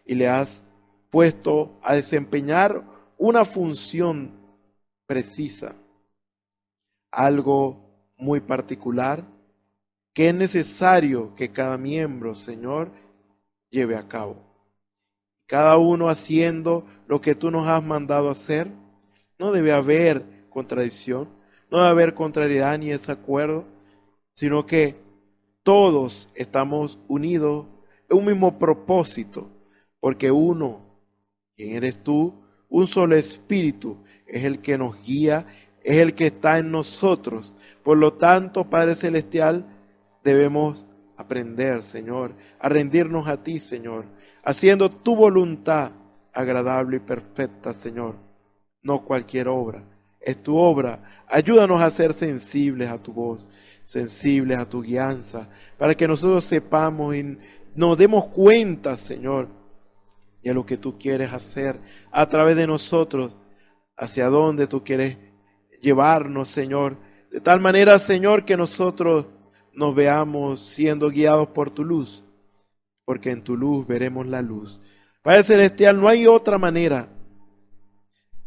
y le has puesto a desempeñar una función precisa, algo muy particular que es necesario que cada miembro, Señor, lleve a cabo. Cada uno haciendo lo que tú nos has mandado hacer. No debe haber contradicción, no debe haber contrariedad ni desacuerdo, sino que todos estamos unidos en un mismo propósito, porque uno, quien eres tú, un solo espíritu, es el que nos guía, es el que está en nosotros. Por lo tanto, Padre Celestial, debemos aprender, Señor, a rendirnos a ti, Señor, haciendo tu voluntad agradable y perfecta, Señor. No cualquier obra, es tu obra. Ayúdanos a ser sensibles a tu voz, sensibles a tu guianza, para que nosotros sepamos y nos demos cuenta, Señor, de lo que tú quieres hacer a través de nosotros, hacia dónde tú quieres llevarnos, Señor, de tal manera, Señor, que nosotros nos veamos siendo guiados por tu luz, porque en tu luz veremos la luz. Padre Celestial, no hay otra manera.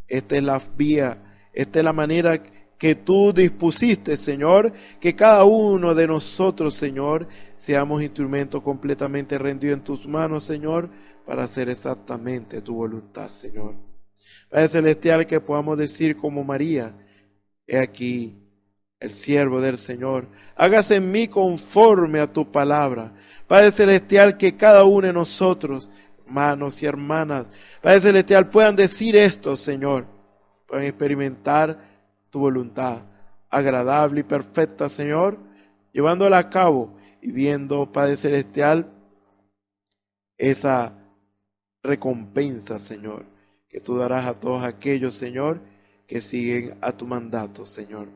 Esta es la vía, esta es la manera que tú dispusiste, Señor, que cada uno de nosotros, Señor, seamos instrumentos completamente rendidos en tus manos, Señor, para hacer exactamente tu voluntad, Señor. Padre Celestial, que podamos decir como María, he aquí el siervo del Señor, hágase en mí conforme a tu palabra. Padre Celestial, que cada uno de nosotros, hermanos y hermanas, Padre Celestial, puedan decir esto, Señor, puedan experimentar tu voluntad agradable y perfecta, Señor, llevándola a cabo y viendo, Padre Celestial, esa recompensa, Señor, que tú darás a todos aquellos, Señor, que siguen a tu mandato, Señor.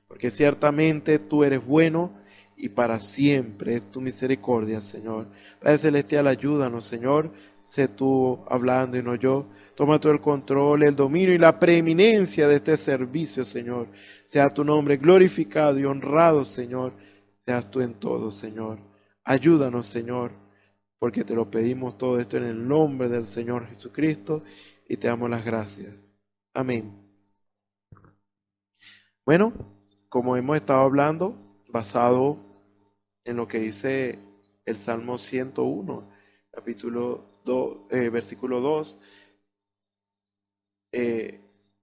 Porque ciertamente tú eres bueno y para siempre es tu misericordia, Señor. Padre Celestial, ayúdanos, Señor. Sé tú hablando y no yo. Toma tú el control, el dominio y la preeminencia de este servicio, Señor. Sea tu nombre glorificado y honrado, Señor. Seas tú en todo, Señor. Ayúdanos, Señor, porque te lo pedimos todo esto en el nombre del Señor Jesucristo y te damos las gracias. Amén. Bueno, como hemos estado hablando, basado en lo que dice el Salmo 101, capítulo 2, versículo 2,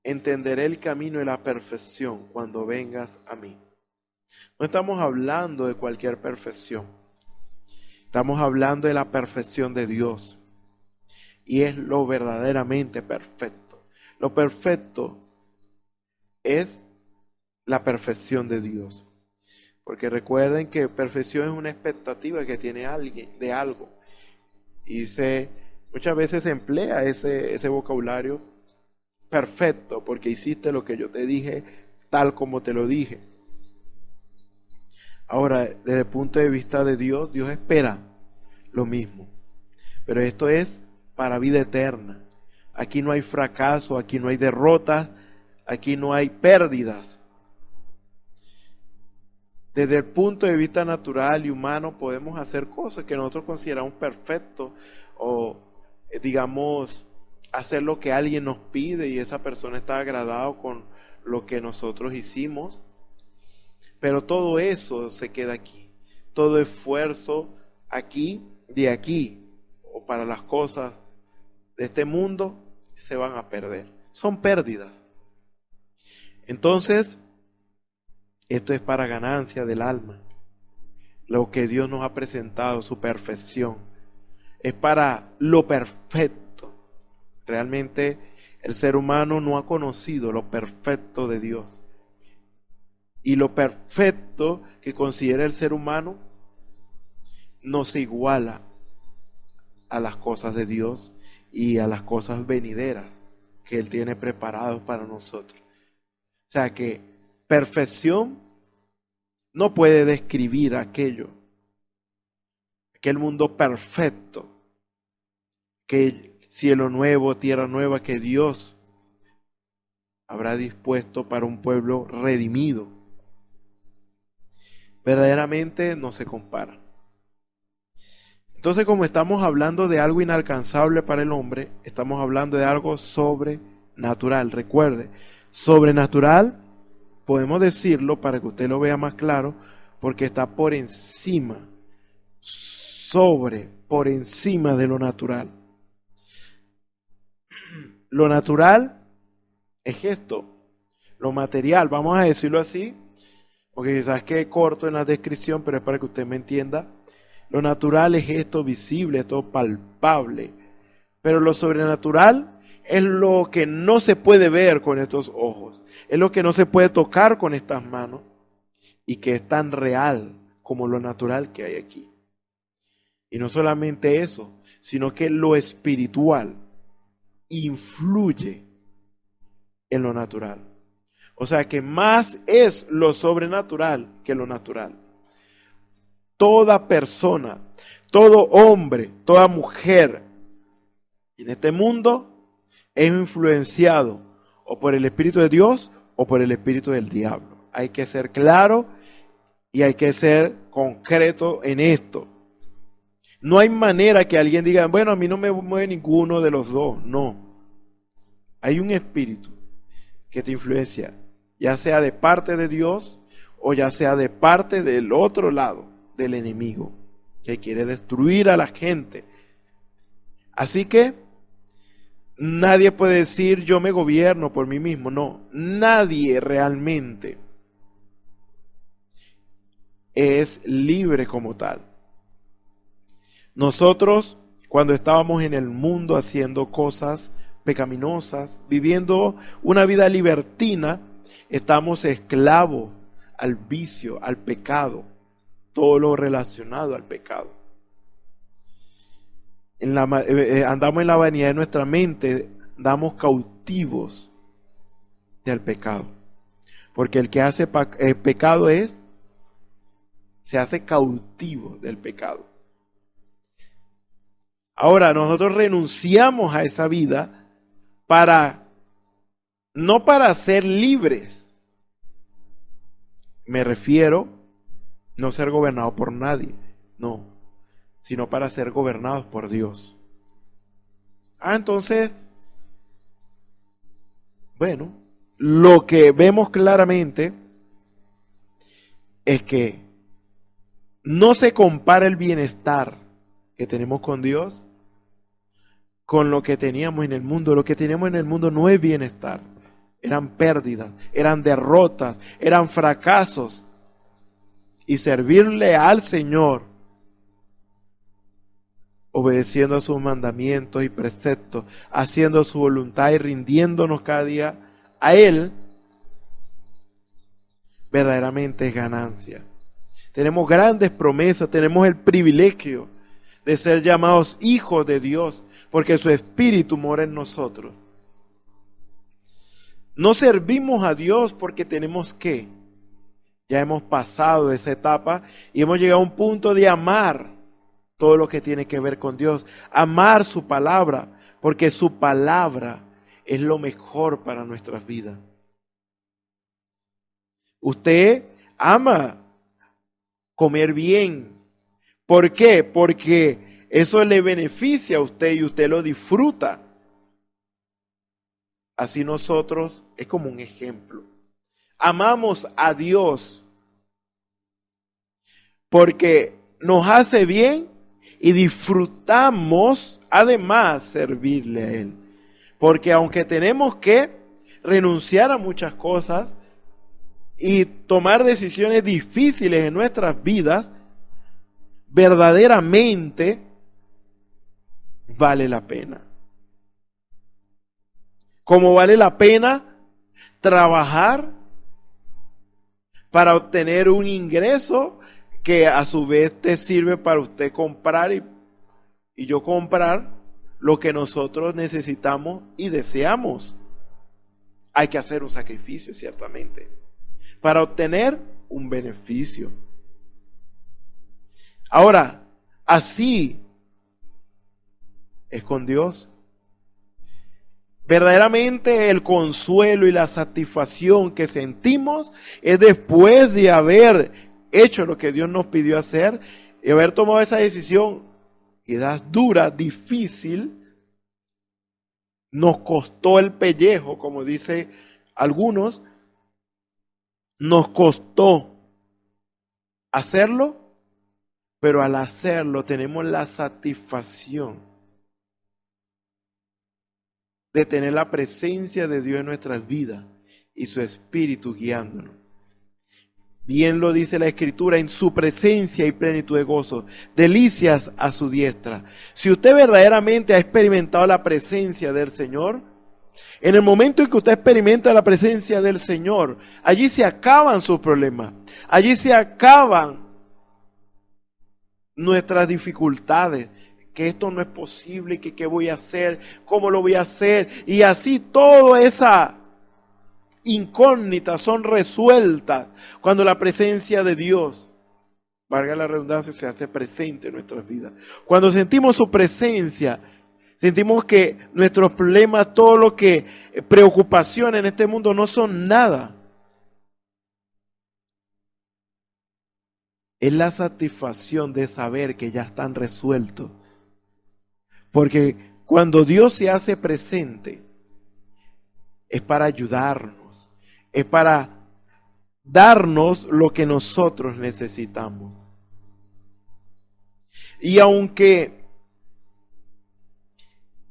entenderé el camino de la perfección cuando vengas a mí. No estamos hablando de cualquier perfección. Estamos hablando de la perfección de Dios. Y es lo verdaderamente perfecto. Lo perfecto es la perfección de Dios. Porque recuerden que perfección es una expectativa que tiene alguien de algo. Y muchas veces se emplea ese vocabulario perfecto porque hiciste lo que yo te dije tal como te lo dije. Ahora, desde el punto de vista de Dios, Dios espera lo mismo. Pero esto es para vida eterna. Aquí no hay fracaso, aquí no hay derrotas, aquí no hay pérdidas. Desde el punto de vista natural y humano podemos hacer cosas que nosotros consideramos perfectos o digamos hacer lo que alguien nos pide y esa persona está agradado con lo que nosotros hicimos. Pero todo eso se queda aquí. Todo esfuerzo aquí, de aquí o para las cosas de este mundo se van a perder. Son pérdidas. Entonces, esto es para ganancia del alma. Lo que Dios nos ha presentado, su perfección, es para lo perfecto. Realmente el ser humano no ha conocido lo perfecto de Dios. Y lo perfecto que considera el ser humano no se iguala a las cosas de Dios y a las cosas venideras que Él tiene preparadas para nosotros. O sea que perfección no puede describir aquel mundo perfecto, que cielo nuevo, tierra nueva que Dios habrá dispuesto para un pueblo redimido. Verdaderamente no se compara. Entonces, como estamos hablando de algo inalcanzable para el hombre, estamos hablando de algo sobrenatural. Recuerde, sobrenatural podemos decirlo para que usted lo vea más claro, porque está por encima, por encima de lo natural. Lo natural es esto, lo material, vamos a decirlo así, porque quizás quede corto en la descripción, pero es para que usted me entienda. Lo natural es esto visible, esto palpable, pero lo sobrenatural es lo que no se puede ver con estos ojos, es lo que no se puede tocar con estas manos y que es tan real como lo natural que hay aquí. Y no solamente eso, sino que lo espiritual influye en lo natural. O sea que más es lo sobrenatural que lo natural. Toda persona, todo hombre, toda mujer en este mundo es influenciado o por el Espíritu de Dios o por el espíritu del diablo. Hay que ser claro y hay que ser concreto en esto. No hay manera que alguien diga, bueno, a mí no me mueve ninguno de los dos. No. Hay un espíritu que te influencia, ya sea de parte de Dios o ya sea de parte del otro lado, del enemigo, que quiere destruir a la gente. Así que nadie puede decir yo me gobierno por mí mismo. No, nadie realmente es libre como tal. Nosotros, cuando estábamos en el mundo haciendo cosas pecaminosas, viviendo una vida libertina, estamos esclavos al vicio, al pecado, todo lo relacionado al pecado. Andamos en la vanidad de nuestra mente, andamos cautivos del pecado. Porque el que hace pecado se hace cautivo del pecado. Ahora, nosotros renunciamos a esa vida no para ser libres. Me refiero no ser gobernado por nadie, no, sino para ser gobernados por Dios. Entonces, bueno, lo que vemos claramente es que no se compara el bienestar que tenemos con Dios con lo que teníamos en el mundo. Lo que teníamos en el mundo no es bienestar. Eran pérdidas, eran derrotas, eran fracasos. Y servirle al Señor, obedeciendo a sus mandamientos y preceptos, haciendo su voluntad y rindiéndonos cada día a Él, verdaderamente es ganancia. Tenemos grandes promesas, tenemos el privilegio de ser llamados hijos de Dios, porque su Espíritu mora en nosotros. No servimos a Dios porque tenemos que. Ya hemos pasado esa etapa y hemos llegado a un punto de amar todo lo que tiene que ver con Dios. Amar su palabra, porque su palabra es lo mejor para nuestras vidas. Usted ama comer bien. ¿Por qué? Porque eso le beneficia a usted y usted lo disfruta. Así nosotros, es como un ejemplo. Amamos a Dios porque nos hace bien y disfrutamos además servirle a Él. Porque aunque tenemos que renunciar a muchas cosas y tomar decisiones difíciles en nuestras vidas, verdaderamente vale la pena. Como vale la pena trabajar para obtener un ingreso que a su vez te sirve para usted comprar y yo comprar lo que nosotros necesitamos y deseamos. Hay que hacer un sacrificio, ciertamente, para obtener un beneficio. Ahora, así es con Dios. Verdaderamente el consuelo y la satisfacción que sentimos es después de haber hecho lo que Dios nos pidió hacer y haber tomado esa decisión, quizás dura, difícil, nos costó el pellejo, como dice algunos, nos costó hacerlo, pero al hacerlo tenemos la satisfacción de tener la presencia de Dios en nuestras vidas y su Espíritu guiándonos. Bien lo dice la Escritura, en su presencia y plenitud de gozo, delicias a su diestra. Si usted verdaderamente ha experimentado la presencia del Señor, en el momento en que usted experimenta la presencia del Señor, allí se acaban sus problemas, allí se acaban nuestras dificultades, que esto no es posible, que qué voy a hacer, cómo lo voy a hacer, y así toda esa incógnitas son resueltas cuando la presencia de Dios, valga la redundancia, se hace presente en nuestras vidas. Cuando sentimos su presencia, sentimos que nuestros problemas, todo lo que preocupaciones en este mundo no son nada. es la satisfacción de saber que ya están resueltos. Porque cuando Dios se hace presente, es para ayudarnos, es para darnos lo que nosotros necesitamos. Y aunque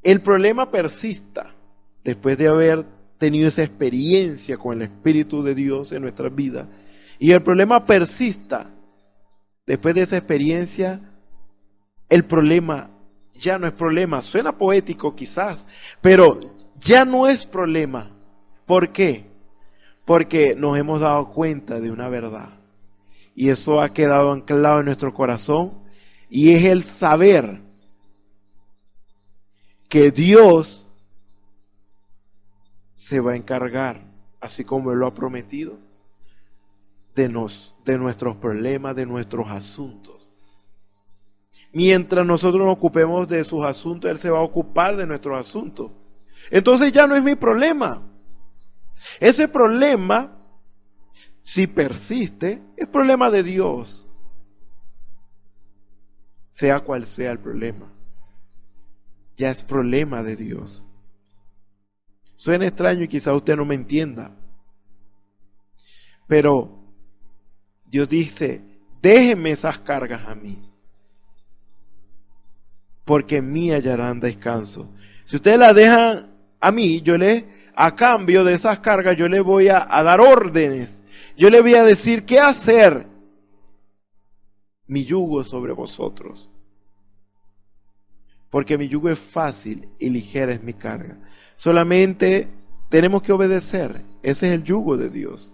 el problema persista, después de haber tenido esa experiencia con el Espíritu de Dios en nuestras vidas, y el problema persista, después de esa experiencia, el problema ya no es problema. Suena poético quizás, pero ya no es problema. ¿Por qué? Porque nos hemos dado cuenta de una verdad. Y eso ha quedado anclado en nuestro corazón. Y es el saber que Dios se va a encargar, así como Él lo ha prometido, de nuestros problemas, de nuestros asuntos. Mientras nosotros nos ocupemos de sus asuntos, Él se va a ocupar de nuestros asuntos. Entonces ya no es mi problema. Ese problema, si persiste, es problema de Dios. Sea cual sea el problema, ya es problema de Dios. Suena extraño y quizá usted no me entienda, pero Dios dice, déjeme esas cargas a mí, porque en mí hallarán descanso. Si ustedes las dejan a mí, a cambio de esas cargas, yo les voy a dar órdenes. Yo les voy a decir qué hacer. Mi yugo es sobre vosotros. Porque mi yugo es fácil y ligera es mi carga. Solamente tenemos que obedecer. Ese es el yugo de Dios.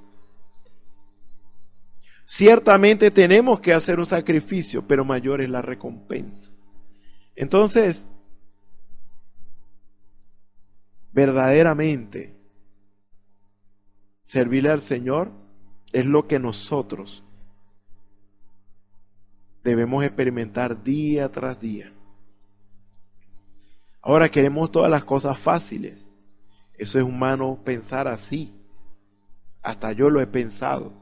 Ciertamente tenemos que hacer un sacrificio, pero mayor es la recompensa. Entonces, verdaderamente, servirle al Señor es lo que nosotros debemos experimentar día tras día. Ahora queremos todas las cosas fáciles. Eso es humano pensar así. Hasta yo lo he pensado.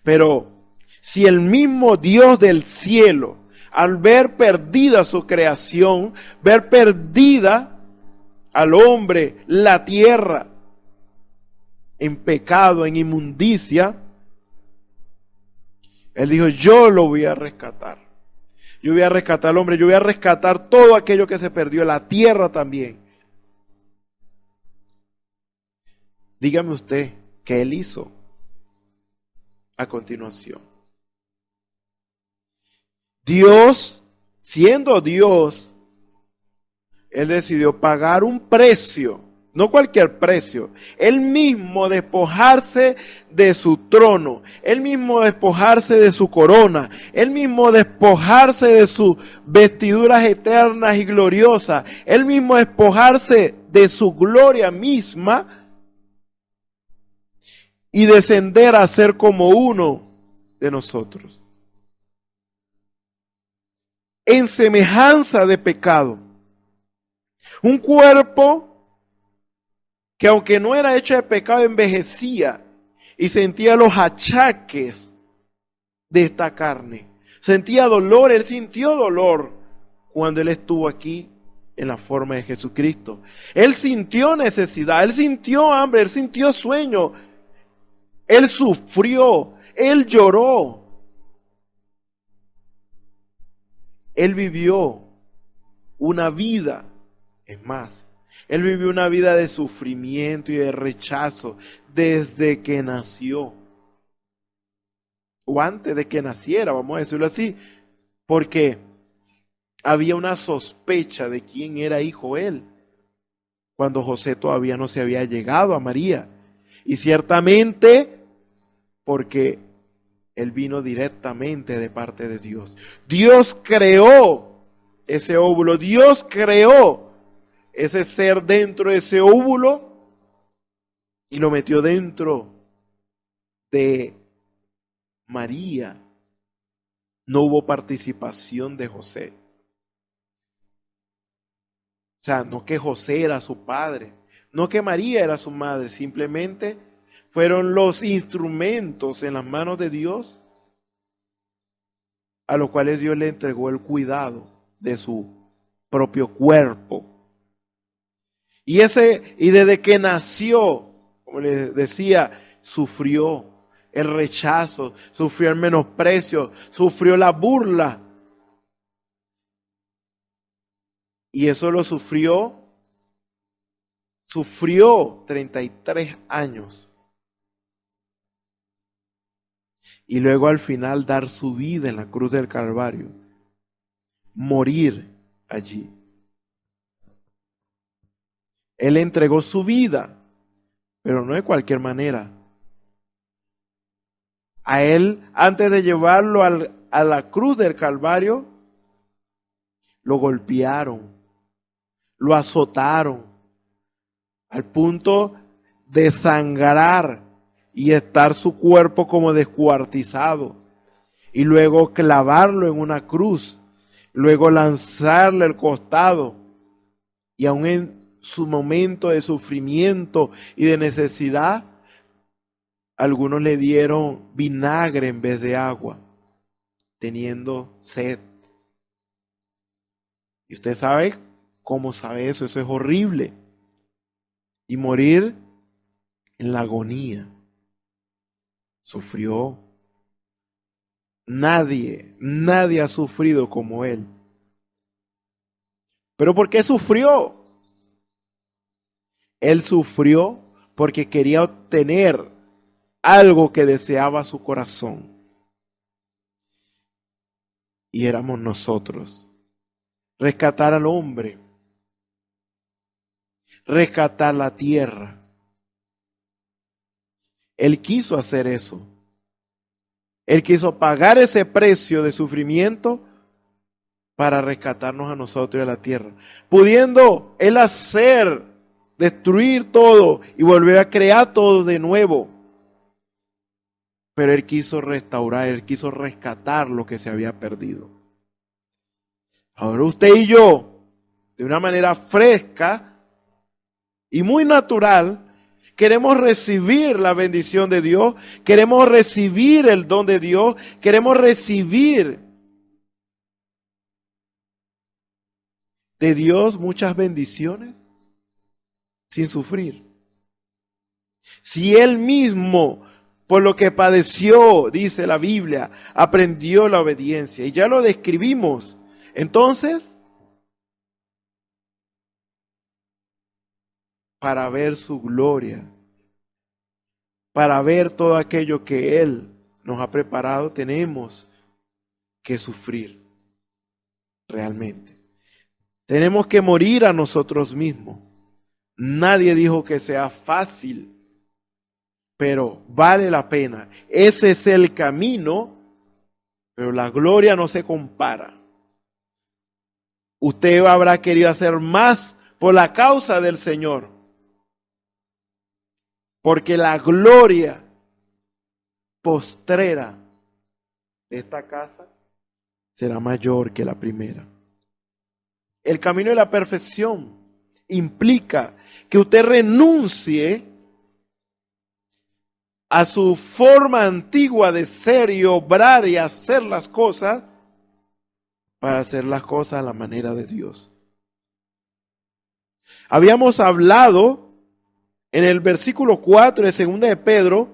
Pero si el mismo Dios del cielo, al ver perdida su creación, ver perdida al hombre, la tierra, en pecado, en inmundicia, Él dijo, yo lo voy a rescatar. Yo voy a rescatar al hombre, yo voy a rescatar todo aquello que se perdió, la tierra también. Dígame usted, ¿qué Él hizo a continuación? Dios, siendo Dios, Él decidió pagar un precio, no cualquier precio. Él mismo despojarse de su trono, Él mismo despojarse de su corona, Él mismo despojarse de sus vestiduras eternas y gloriosas, Él mismo despojarse de su gloria misma y descender a ser como uno de nosotros. En semejanza de pecado. Un cuerpo que aunque no era hecho de pecado, envejecía y sentía los achaques de esta carne. Sentía dolor, Él sintió dolor cuando Él estuvo aquí en la forma de Jesucristo. Él sintió necesidad, Él sintió hambre, Él sintió sueño. Él sufrió, Él lloró. Él vivió una vida, es más, Él vivió una vida de sufrimiento y de rechazo desde que nació. O antes de que naciera, vamos a decirlo así, porque había una sospecha de quién era hijo Él, cuando José todavía no se había llegado a María. Y ciertamente porque Él vino directamente de parte de Dios. Dios creó ese óvulo, Dios creó ese ser dentro de ese óvulo y lo metió dentro de María. No hubo participación de José. O sea, no que José era su padre, no que María era su madre, simplemente fueron los instrumentos en las manos de Dios a los cuales Dios le entregó el cuidado de su propio cuerpo. Y desde que nació, como les decía, sufrió el rechazo, sufrió el menosprecio, sufrió la burla. Y eso lo sufrió 33 años. Y luego al final dar su vida en la cruz del Calvario, morir allí. Él entregó su vida, pero no de cualquier manera. A él, antes de llevarlo a la cruz del Calvario, lo golpearon, lo azotaron, al punto de sangrar y estar su cuerpo como descuartizado, y luego clavarlo en una cruz, luego lanzarle al costado, y aún en su momento de sufrimiento y de necesidad, algunos le dieron vinagre en vez de agua, teniendo sed. Y usted sabe cómo sabe eso es horrible. Y morir en la agonía. Sufrió. Nadie ha sufrido como él. ¿Pero por qué sufrió? Él sufrió porque quería obtener algo que deseaba su corazón. Y éramos nosotros. Rescatar al hombre. Rescatar la tierra. Él quiso hacer eso. Él quiso pagar ese precio de sufrimiento para rescatarnos a nosotros y a la tierra. Pudiendo Él destruir todo y volver a crear todo de nuevo. Pero Él quiso restaurar, Él quiso rescatar lo que se había perdido. Ahora usted y yo, de una manera fresca y muy natural, queremos recibir la bendición de Dios, queremos recibir el don de Dios, queremos recibir de Dios muchas bendiciones sin sufrir. Si Él mismo, por lo que padeció, dice la Biblia, aprendió la obediencia, y ya lo describimos, entonces, para ver su gloria, para ver todo aquello que Él nos ha preparado, tenemos que sufrir realmente. Tenemos que morir a nosotros mismos. Nadie dijo que sea fácil, pero vale la pena. Ese es el camino, pero la gloria no se compara. Usted habrá querido hacer más por la causa del Señor, porque la gloria postrera de esta casa será mayor que la primera. El camino de la perfección implica que usted renuncie a su forma antigua de ser y obrar y hacer las cosas para hacer las cosas a la manera de Dios. Habíamos hablado en el versículo 4 de 2 de Pedro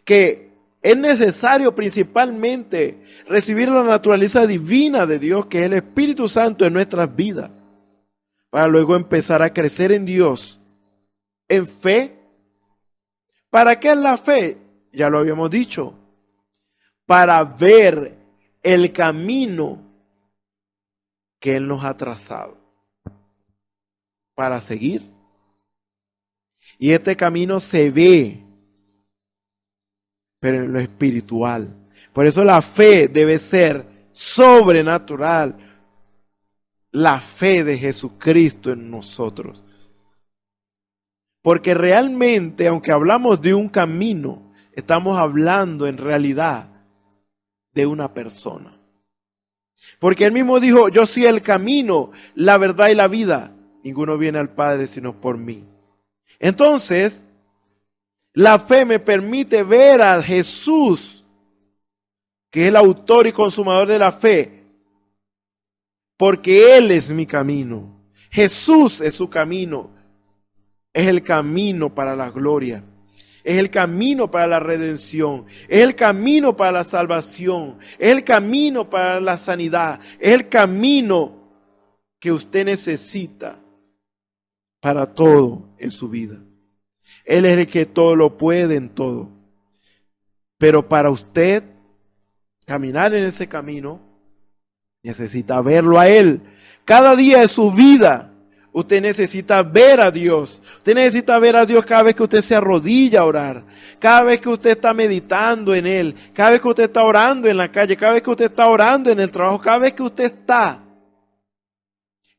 que es necesario principalmente recibir la naturaleza divina de Dios, que es el Espíritu Santo en nuestras vidas, para luego empezar a crecer en Dios, en fe. ¿Para qué es la fe? Ya lo habíamos dicho. Para ver el camino que Él nos ha trazado. Para seguir. Y este camino se ve, pero en lo espiritual. Por eso la fe debe ser sobrenatural. La fe de Jesucristo en nosotros. Porque realmente, aunque hablamos de un camino, estamos hablando en realidad de una persona. Porque Él mismo dijo, yo soy el camino, la verdad y la vida. Ninguno viene al Padre sino por mí. Entonces, la fe me permite ver a Jesús, que es el autor y consumador de la fe, porque Él es mi camino. Jesús es su camino. Es el camino para la gloria. Es el camino para la redención. Es el camino para la salvación. Es el camino para la sanidad. Es el camino que usted necesita para todo en su vida. Él es el que todo lo puede en todo. Pero para usted caminar en ese camino, necesita verlo a Él. Cada día de su vida, usted necesita ver a Dios. Usted necesita ver a Dios cada vez que usted se arrodilla a orar. Cada vez que usted está meditando en Él. Cada vez que usted está orando en la calle. Cada vez que usted está orando en el trabajo. Cada vez que usted está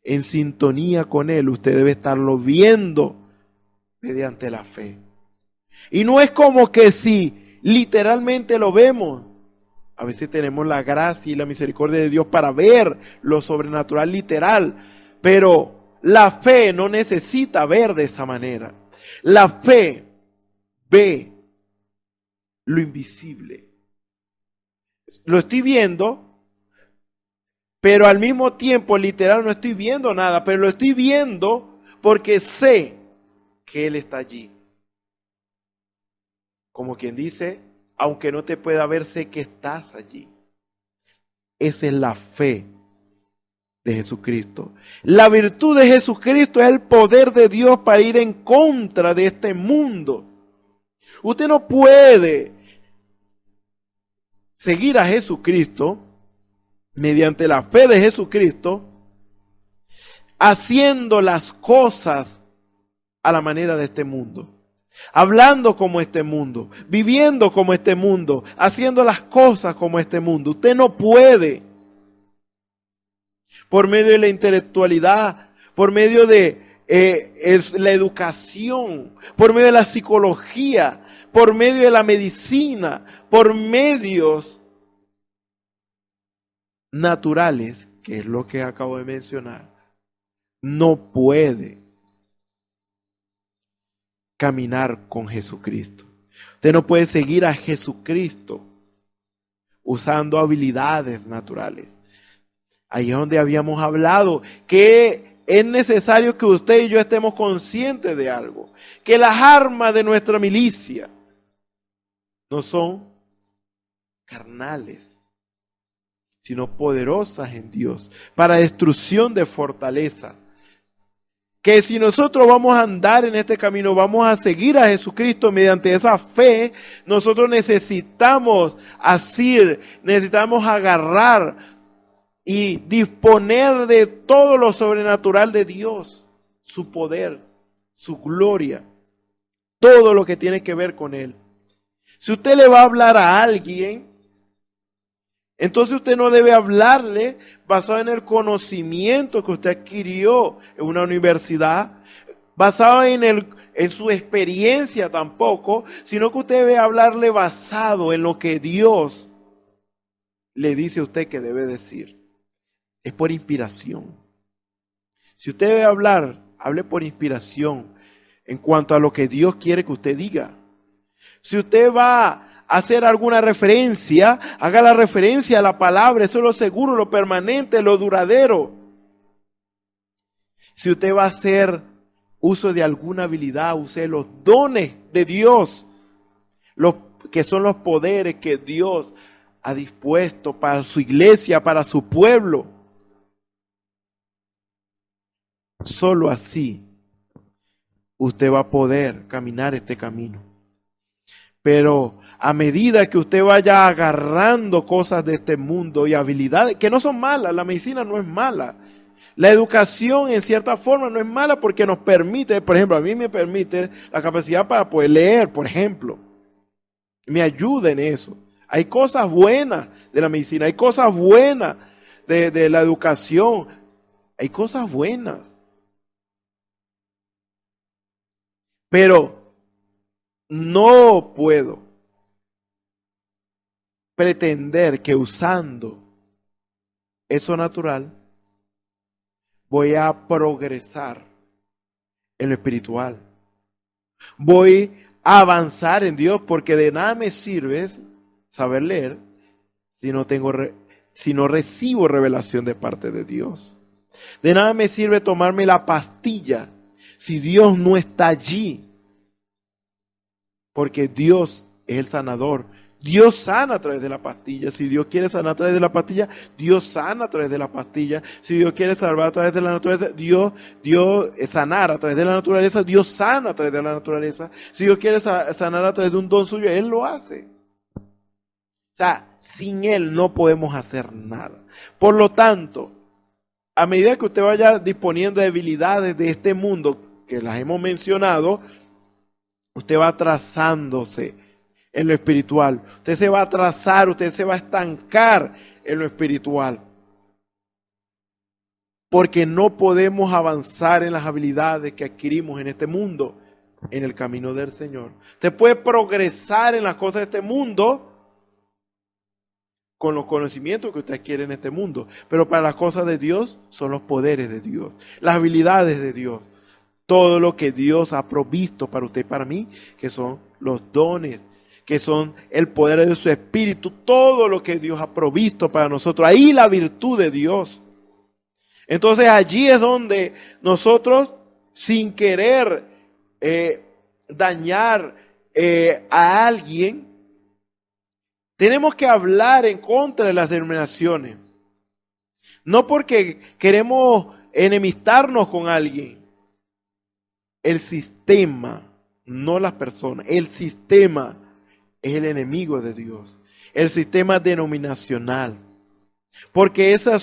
en sintonía con Él, usted debe estarlo viendo mediante la fe. Y no es como que si literalmente lo vemos. A veces tenemos la gracia y la misericordia de Dios para ver lo sobrenatural literal, pero la fe no necesita ver de esa manera. La fe ve lo invisible. Lo estoy viendo, pero al mismo tiempo literal no estoy viendo nada, pero lo estoy viendo porque sé que Él está allí. Como quien dice, aunque no te pueda ver, sé que estás allí. Esa es la fe de Jesucristo. La virtud de Jesucristo es el poder de Dios para ir en contra de este mundo. Usted no puede seguir a Jesucristo mediante la fe de Jesucristo haciendo las cosas a la manera de este mundo. Hablando como este mundo, viviendo como este mundo, haciendo las cosas como este mundo. Usted no puede, por medio de la intelectualidad, por medio de la educación, por medio de la psicología, por medio de la medicina, por medios naturales, que es lo que acabo de mencionar, no puede caminar con Jesucristo. Usted no puede seguir a Jesucristo usando habilidades naturales. Ahí es donde habíamos hablado que es necesario que usted y yo estemos conscientes de algo, que las armas de nuestra milicia no son carnales, sino poderosas en Dios para destrucción de fortaleza. Que si nosotros vamos a andar en este camino, vamos a seguir a Jesucristo mediante esa fe, nosotros necesitamos asir, necesitamos agarrar y disponer de todo lo sobrenatural de Dios, su poder, su gloria, todo lo que tiene que ver con Él. Si usted le va a hablar a alguien, entonces usted no debe hablarle basado en el conocimiento que usted adquirió en una universidad, basado en su experiencia tampoco, sino que usted debe hablarle basado en lo que Dios le dice a usted que debe decir. Es por inspiración. Si usted debe hablar, hable por inspiración en cuanto a lo que Dios quiere que usted diga. Si usted va hacer alguna referencia, haga la referencia a la palabra, eso es lo seguro, lo permanente, lo duradero. Si usted va a hacer uso de alguna habilidad, use los dones de Dios, los que son los poderes que Dios ha dispuesto para su iglesia, para su pueblo. Solo así usted va a poder caminar este camino. Pero a medida que usted vaya agarrando cosas de este mundo y habilidades, que no son malas, la medicina no es mala. La educación en cierta forma no es mala porque nos permite, por ejemplo, a mí me permite la capacidad para poder leer, por ejemplo. Me ayuda en eso. Hay cosas buenas de la medicina, hay cosas buenas de la educación, hay cosas buenas. Pero no puedo pretender que usando eso natural voy a progresar en lo espiritual. Voy a avanzar en Dios porque de nada me sirve saber leer si no recibo revelación de parte de Dios. De nada me sirve tomarme la pastilla si Dios no está allí. Porque Dios es el sanador. Dios sana a través de la pastilla. Si Dios quiere sanar a través de la pastilla, Dios sana a través de la pastilla. Si Dios quiere salvar a través de la naturaleza, Dios sanar a través de la naturaleza, Dios sana a través de la naturaleza. Si Dios quiere sanar a través de un don suyo, Él lo hace. O sea, sin Él no podemos hacer nada. Por lo tanto, a medida que usted vaya disponiendo de habilidades de este mundo, que las hemos mencionado, usted va atrasándose en lo espiritual. Usted se va a atrasar, usted se va a estancar en lo espiritual. Porque no podemos avanzar en las habilidades que adquirimos en este mundo, en el camino del Señor. Usted puede progresar en las cosas de este mundo con los conocimientos que usted adquiere en este mundo. Pero para las cosas de Dios son los poderes de Dios, las habilidades de Dios. Todo lo que Dios ha provisto para usted y para mí, que son los dones, que son el poder de su Espíritu, todo lo que Dios ha provisto para nosotros. Ahí la virtud de Dios. Entonces allí es donde nosotros, sin querer dañar a alguien, tenemos que hablar en contra de las denominaciones. No porque queremos enemistarnos con alguien. El sistema, no las personas, el sistema es el enemigo de Dios. El sistema denominacional. Porque ese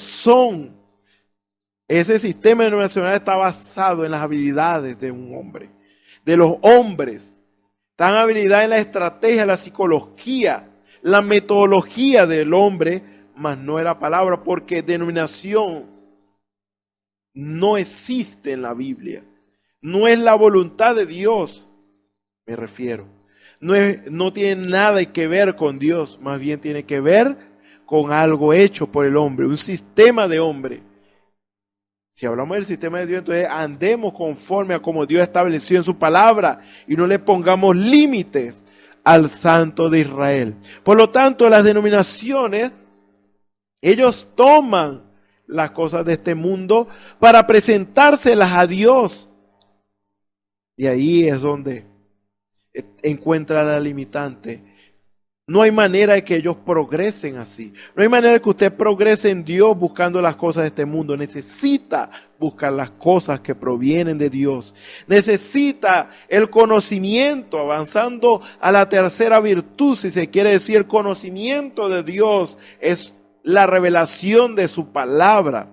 sistema denominacional está basado en las habilidades de un hombre. De los hombres. Están habilidades en la estrategia, la psicología, la metodología del hombre, mas no en la palabra, porque denominación no existe en la Biblia. No es la voluntad de Dios, me refiero. No tiene nada que ver con Dios, más bien tiene que ver con algo hecho por el hombre, un sistema de hombre. Si hablamos del sistema de Dios, entonces andemos conforme a como Dios estableció en su palabra y no le pongamos límites al Santo de Israel. Por lo tanto, las denominaciones, ellos toman las cosas de este mundo para presentárselas a Dios. Y ahí es donde encuentra la limitante. No hay manera de que ellos progresen así. No hay manera de que usted progrese en Dios buscando las cosas de este mundo. Necesita buscar las cosas que provienen de Dios. Necesita el conocimiento, avanzando a la tercera virtud, si se quiere decir. El conocimiento de Dios es la revelación de su palabra.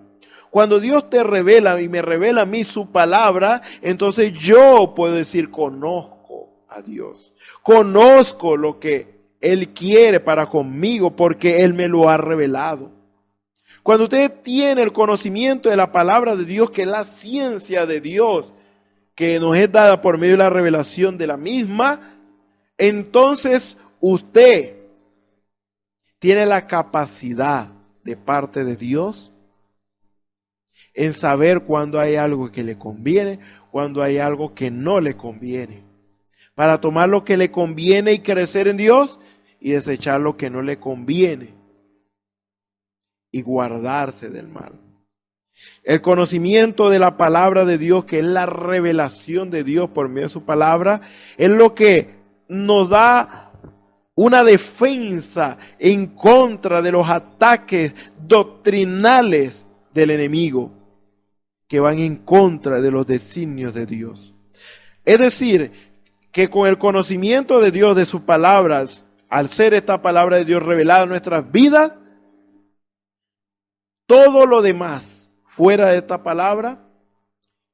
Cuando Dios te revela y me revela a mí su palabra, entonces yo puedo decir, conozco a Dios. Conozco lo que Él quiere para conmigo porque Él me lo ha revelado. Cuando usted tiene el conocimiento de la palabra de Dios, que es la ciencia de Dios, que nos es dada por medio de la revelación de la misma, entonces usted tiene la capacidad de parte de Dios en saber cuando hay algo que le conviene, cuando hay algo que no le conviene. Para tomar lo que le conviene y crecer en Dios y desechar lo que no le conviene y guardarse del mal. El conocimiento de la palabra de Dios, que es la revelación de Dios por medio de su palabra, es lo que nos da una defensa en contra de los ataques doctrinales del enemigo, que van en contra de los designios de Dios. Es decir, que con el conocimiento de Dios, de sus palabras, al ser esta palabra de Dios revelada en nuestras vidas, todo lo demás fuera de esta palabra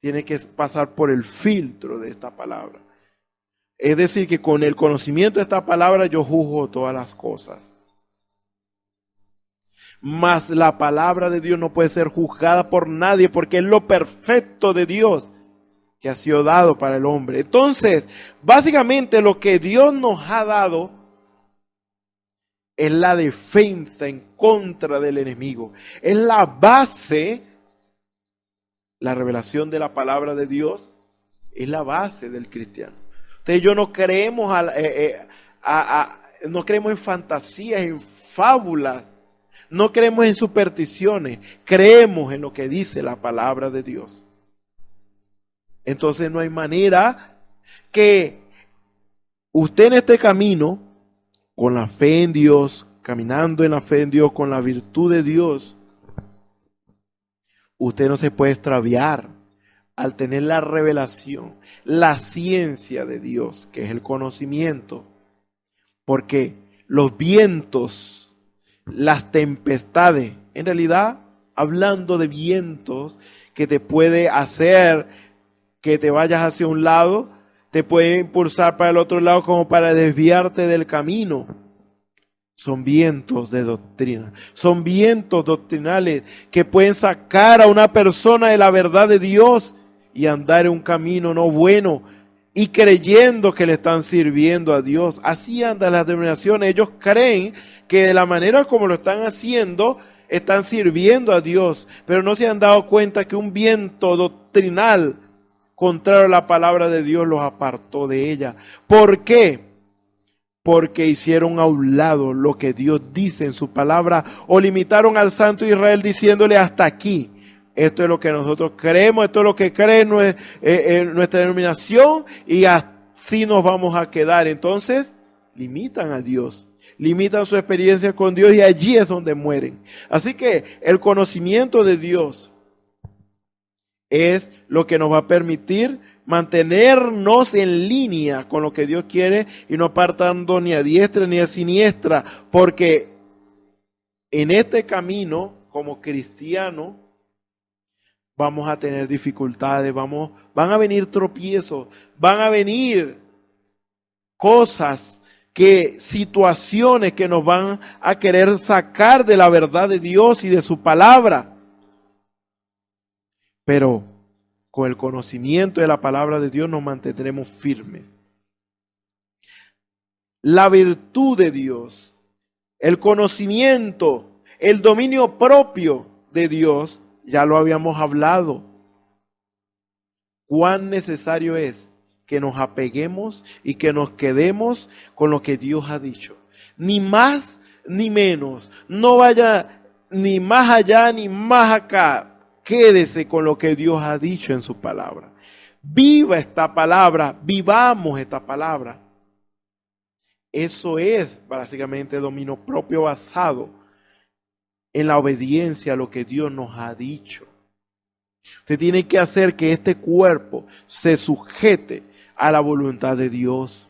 tiene que pasar por el filtro de esta palabra. Es decir, que con el conocimiento de esta palabra yo juzgo todas las cosas. Mas la palabra de Dios no puede ser juzgada por nadie porque es lo perfecto de Dios que ha sido dado para el hombre. Entonces, básicamente lo que Dios nos ha dado es la defensa en contra del enemigo. Es la base, la revelación de la palabra de Dios, es la base del cristiano. Entonces, yo no creemos, no creemos en fantasías, en fábulas No creemos en supersticiones, creemos en lo que dice la palabra de Dios. Entonces no hay manera que usted en este camino, con la fe en Dios, caminando en la fe en Dios, con la virtud de Dios, usted no se puede extraviar al tener la revelación, la ciencia de Dios, que es el conocimiento. Porque los vientos, las tempestades, en realidad, hablando de vientos que te puede hacer que te vayas hacia un lado, te puede impulsar para el otro lado como para desviarte del camino. Son vientos de doctrina, son vientos doctrinales que pueden sacar a una persona de la verdad de Dios y andar en un camino no bueno y creyendo que le están sirviendo a Dios. Así andan las denominaciones. Ellos creen que de la manera como lo están haciendo, están sirviendo a Dios, pero no se han dado cuenta que un viento doctrinal contrario a la palabra de Dios los apartó de ella. ¿Por qué? Porque hicieron a un lado lo que Dios dice en su palabra o limitaron al santo Israel diciéndole hasta aquí. Esto es lo que nosotros creemos, esto es lo que cree nuestra denominación y así nos vamos a quedar. Entonces, limitan a Dios, limitan su experiencia con Dios y allí es donde mueren. Así que el conocimiento de Dios es lo que nos va a permitir mantenernos en línea con lo que Dios quiere y no apartando ni a diestra ni a siniestra, porque en este camino como cristiano vamos a tener dificultades, van a venir tropiezos, van a venir cosas, situaciones que nos van a querer sacar de la verdad de Dios y de su palabra. Pero con el conocimiento de la palabra de Dios nos mantendremos firmes. La virtud de Dios, el conocimiento, el dominio propio de Dios, ya lo habíamos hablado. Cuán necesario es que nos apeguemos y que nos quedemos con lo que Dios ha dicho. Ni más ni menos. No vaya ni más allá ni más acá. Quédese con lo que Dios ha dicho en su palabra. Viva esta palabra, vivamos esta palabra. Eso es básicamente dominio propio basado en la obediencia a lo que Dios nos ha dicho. Usted tiene que hacer que este cuerpo se sujete a la voluntad de Dios.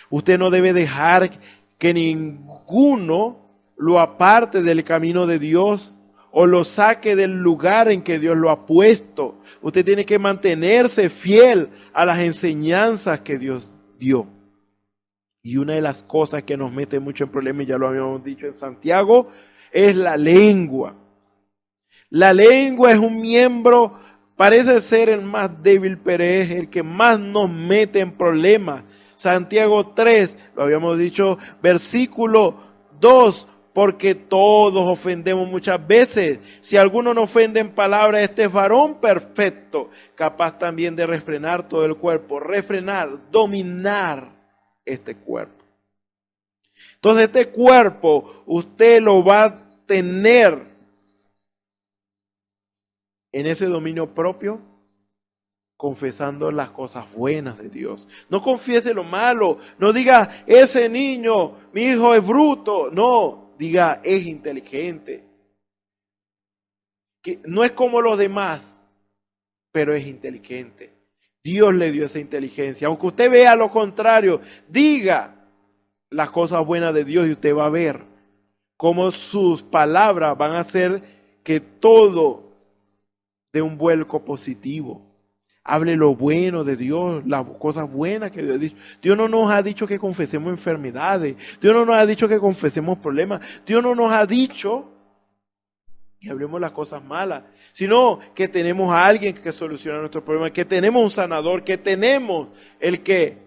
Usted no debe dejar que ninguno lo aparte del camino de Dios o lo saque del lugar en que Dios lo ha puesto. Usted tiene que mantenerse fiel a las enseñanzas que Dios dio. Y una de las cosas que nos mete mucho en problemas, ya lo habíamos dicho en Santiago, es la lengua. La lengua es un miembro, parece ser el más débil, pero es el que más nos mete en problemas. Santiago 3, lo habíamos dicho, versículo 2, porque todos ofendemos muchas veces. Si alguno no ofende en palabra, este es varón perfecto, capaz también de refrenar todo el cuerpo. Refrenar, dominar este cuerpo. Entonces este cuerpo usted lo va a tener en ese dominio propio, confesando las cosas buenas de Dios. No confiese lo malo. No diga, ese niño, mi hijo es bruto. No. Diga, es inteligente. Que no es como los demás, pero es inteligente. Dios le dio esa inteligencia. Aunque usted vea lo contrario, diga las cosas buenas de Dios y usted va a ver cómo sus palabras van a hacer que todo dé un vuelco positivo. Hable lo bueno de Dios, las cosas buenas que Dios ha dicho. Dios no nos ha dicho que confesemos enfermedades. Dios no nos ha dicho que confesemos problemas. Dios no nos ha dicho que hablemos las cosas malas, sino que tenemos a alguien que soluciona nuestros problemas, que tenemos un sanador, que tenemos el que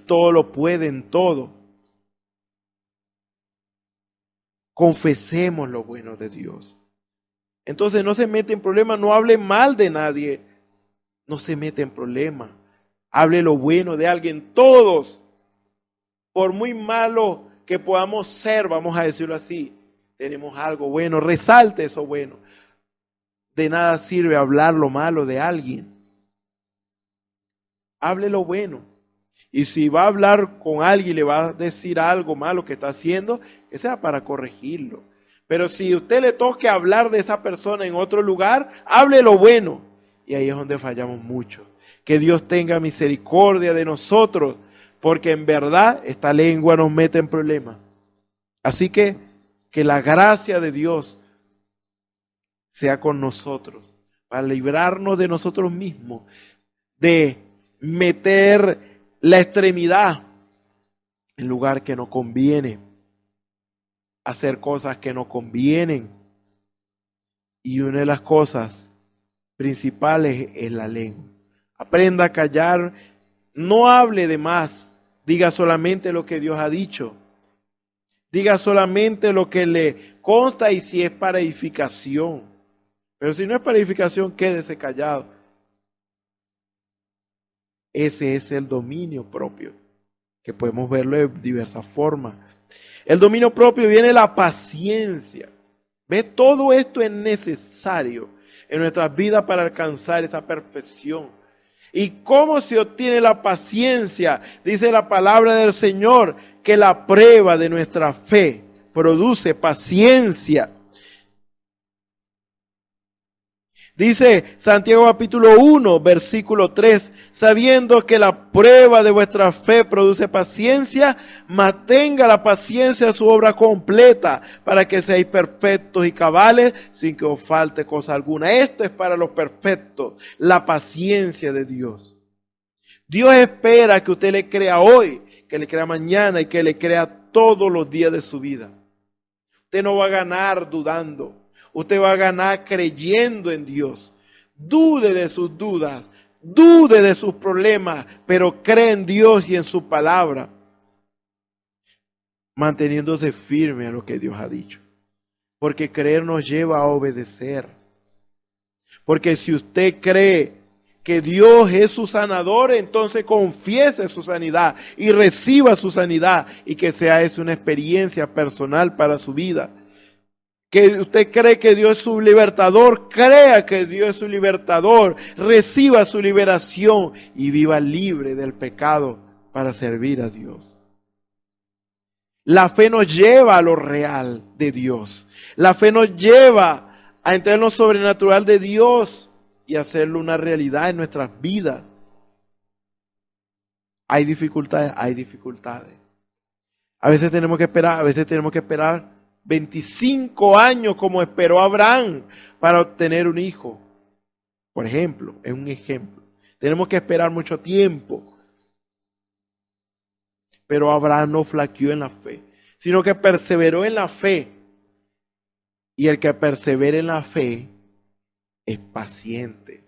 todo lo puede en todo. Confesemos lo bueno de Dios. Entonces no se mete en problemas, no hable mal de nadie. No se mete en problemas. Hable lo bueno de alguien. Todos, por muy malo que podamos ser, vamos a decirlo así, tenemos algo bueno, resalte eso bueno. De nada sirve hablar lo malo de alguien. Hable lo bueno. Y si va a hablar con alguien y le va a decir algo malo que está haciendo, que sea para corregirlo. Pero si usted le toque hablar de esa persona en otro lugar, hable lo bueno. Y ahí es donde fallamos mucho. Que Dios tenga misericordia de nosotros, porque en verdad esta lengua nos mete en problemas. Así que la gracia de Dios sea con nosotros, para librarnos de nosotros mismos, de meter la extremidad en lugar que no conviene, hacer cosas que no convienen. Y una de las cosas principales es la lengua. Aprenda a callar, no hable de más, diga solamente lo que Dios ha dicho. Diga solamente lo que le consta y si es para edificación. Pero si no es para edificación, quédese callado. Ese es el dominio propio, que podemos verlo de diversas formas. El dominio propio viene de la paciencia. ¿Ve? Todo esto es necesario en nuestras vidas para alcanzar esa perfección. ¿Y cómo se obtiene la paciencia? Dice la palabra del Señor que la prueba de nuestra fe produce paciencia. Dice Santiago capítulo 1, versículo 3, sabiendo que la prueba de vuestra fe produce paciencia, mantenga la paciencia su obra completa, para que seáis perfectos y cabales, sin que os falte cosa alguna. Esto es para los perfectos, la paciencia de Dios. Dios espera que usted le crea hoy, que le crea mañana y que le crea todos los días de su vida. Usted no va a ganar dudando. Usted va a ganar creyendo en Dios. Dude de sus dudas, dude de sus problemas, pero cree en Dios y en su palabra, manteniéndose firme a lo que Dios ha dicho. Porque creer nos lleva a obedecer. Porque si usted cree que Dios es su sanador, entonces confiese su sanidad y reciba su sanidad, y que sea eso una experiencia personal para su vida. Que usted cree que Dios es su libertador, crea que Dios es su libertador, reciba su liberación y viva libre del pecado para servir a Dios. La fe nos lleva a lo real de Dios. La fe nos lleva a entrar en lo sobrenatural de Dios y hacerlo una realidad en nuestras vidas. Hay dificultades, hay dificultades. A veces tenemos que esperar 25 años como esperó Abraham para obtener un hijo. Por ejemplo, es un ejemplo. Tenemos que esperar mucho tiempo. Pero Abraham no flaqueó en la fe, sino que perseveró en la fe. Y el que persevera en la fe es paciente.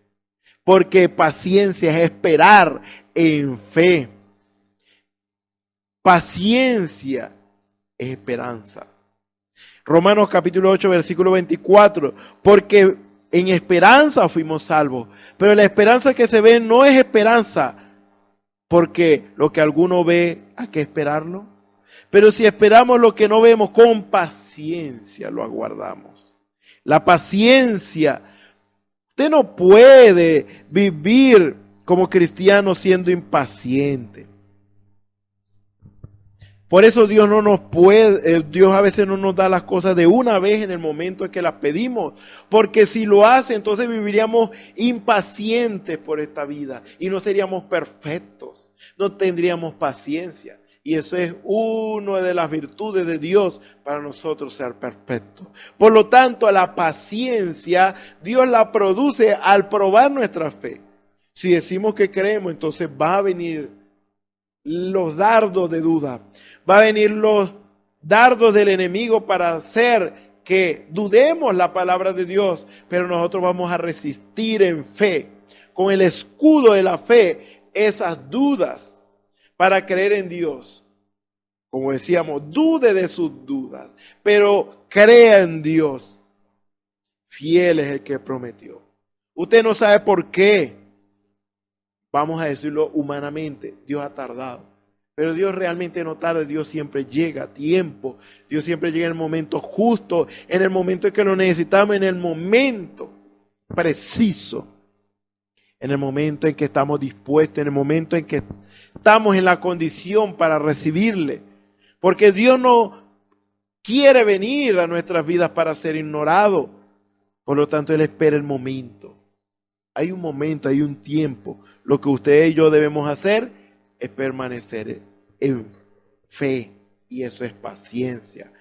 Porque paciencia es esperar en fe. Paciencia es esperanza. Romanos capítulo 8, versículo 24, porque en esperanza fuimos salvos, pero la esperanza que se ve no es esperanza, porque lo que alguno ve, ¿hay que esperarlo? Pero si esperamos lo que no vemos, con paciencia lo aguardamos. La paciencia, usted no puede vivir como cristiano siendo impaciente. Por eso Dios no nos puede, Dios a veces no nos da las cosas de una vez en el momento en que las pedimos, porque si lo hace, entonces viviríamos impacientes por esta vida y no seríamos perfectos, no tendríamos paciencia. Y eso es una de las virtudes de Dios para nosotros ser perfectos. Por lo tanto, la paciencia Dios la produce al probar nuestra fe. Si decimos que creemos, entonces va a venir los dardos de duda. Va a venir los dardos del enemigo para hacer que dudemos la palabra de Dios, pero nosotros vamos a resistir en fe, con el escudo de la fe, esas dudas para creer en Dios. Como decíamos, dude de sus dudas, pero crea en Dios. Fiel es el que prometió. Usted no sabe por qué, vamos a decirlo humanamente, Dios ha tardado. Pero Dios realmente no tarda, Dios siempre llega a tiempo, Dios siempre llega en el momento justo, en el momento en que lo necesitamos, en el momento preciso, en el momento en que estamos dispuestos, en el momento en que estamos en la condición para recibirle. Porque Dios no quiere venir a nuestras vidas para ser ignorado. Por lo tanto, Él espera el momento. Hay un momento, hay un tiempo. Lo que usted y yo debemos hacer es permanecer en fe. Y eso es paciencia.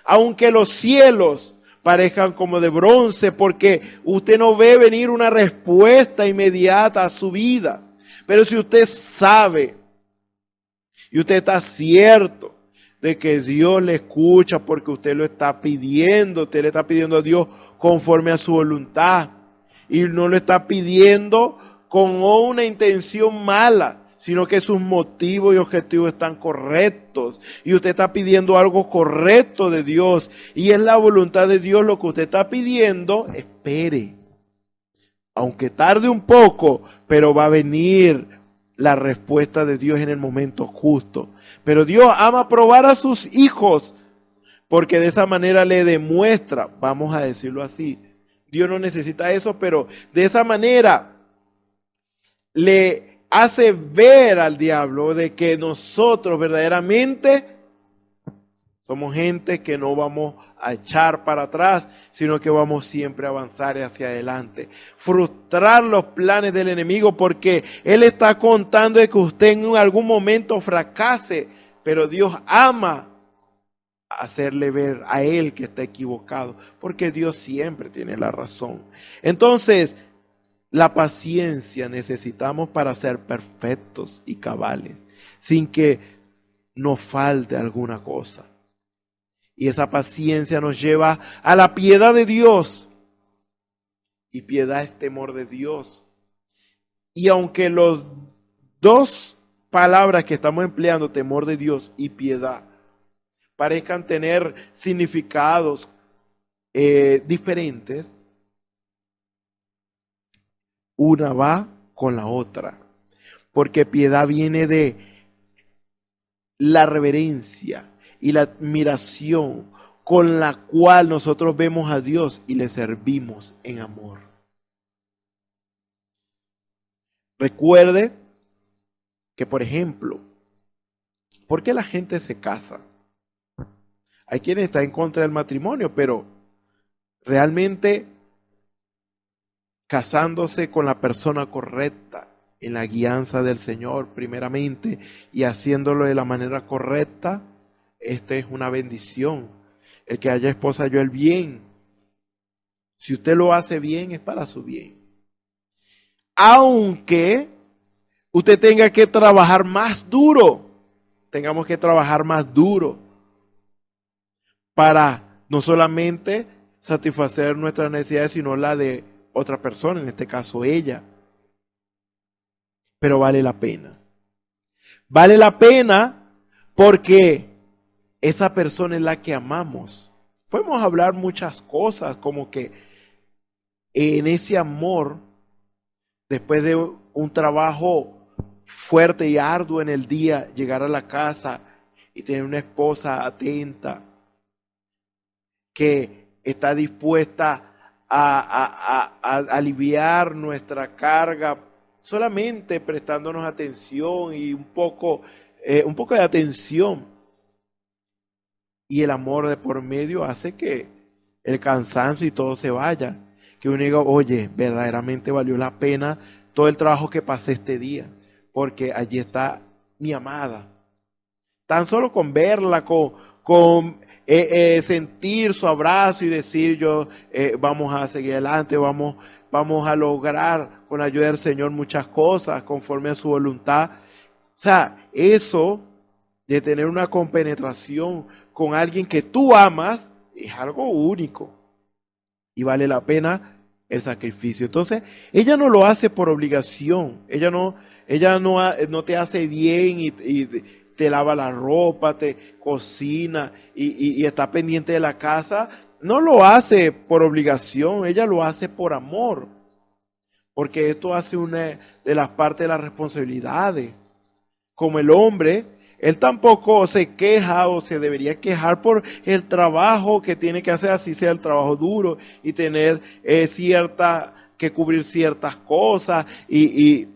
Aunque los cielos parezcan como de bronce, porque usted no ve venir una respuesta inmediata a su vida. Pero si usted sabe y usted está cierto de que Dios le escucha porque usted lo está pidiendo, usted le está pidiendo a Dios conforme a su voluntad y no lo está pidiendo con una intención mala, sino que sus motivos y objetivos están correctos y usted está pidiendo algo correcto de Dios y es la voluntad de Dios lo que usted está pidiendo, espere. Aunque tarde un poco, pero va a venir la respuesta de Dios en el momento justo. Pero Dios ama probar a sus hijos, porque de esa manera le demuestra, vamos a decirlo así, Dios no necesita eso, pero de esa manera le hace ver al diablo de que nosotros verdaderamente somos gente que no vamos a echar para atrás, sino que vamos siempre a avanzar hacia adelante. Frustrar los planes del enemigo porque él está contando de que usted en algún momento fracase, pero Dios ama hacerle ver a él que está equivocado, porque Dios siempre tiene la razón. Entonces, la paciencia necesitamos para ser perfectos y cabales, sin que nos falte alguna cosa. Y esa paciencia nos lleva a la piedad de Dios. Y piedad es temor de Dios. Y aunque los dos palabras que estamos empleando, temor de Dios y piedad, parezcan tener significados diferentes, una va con la otra. Porque piedad viene de la reverencia y la admiración con la cual nosotros vemos a Dios y le servimos en amor. Recuerde que, por ejemplo, ¿por qué la gente se casa? Hay quienes están en contra del matrimonio, pero realmente casándose con la persona correcta, en la guianza del Señor primeramente, y haciéndolo de la manera correcta, esta es una bendición. El que haya esposa halló el bien. Si usted lo hace bien, es para su bien. Aunque usted tenga que trabajar más duro, tengamos que trabajar más duro para no solamente satisfacer nuestras necesidades, sino la de otra persona, en este caso ella. Pero vale la pena. Vale la pena porque esa persona es la que amamos. Podemos hablar muchas cosas, como que en ese amor, después de un trabajo fuerte y arduo en el día, llegar a la casa y tener una esposa atenta, que está dispuesta a aliviar nuestra carga, solamente prestándonos atención y un poco de atención. Y el amor de por medio hace que el cansancio y todo se vaya. Que uno diga, oye, verdaderamente valió la pena todo el trabajo que pasé este día, porque allí está mi amada. Tan solo con verla, con sentir su abrazo y decir vamos a seguir adelante, vamos a lograr con la ayuda del Señor muchas cosas conforme a su voluntad. O sea, eso de tener una compenetración con alguien que tú amas es algo único y vale la pena el sacrificio. Entonces, ella no lo hace por obligación, ella no te hace bien y te lava la ropa, te cocina y está pendiente de la casa. No lo hace por obligación, ella lo hace por amor, porque esto hace una de las partes de las responsabilidades. Como el hombre él tampoco se queja o se debería quejar por el trabajo que tiene que hacer, así sea el trabajo duro y tener que cubrir ciertas cosas y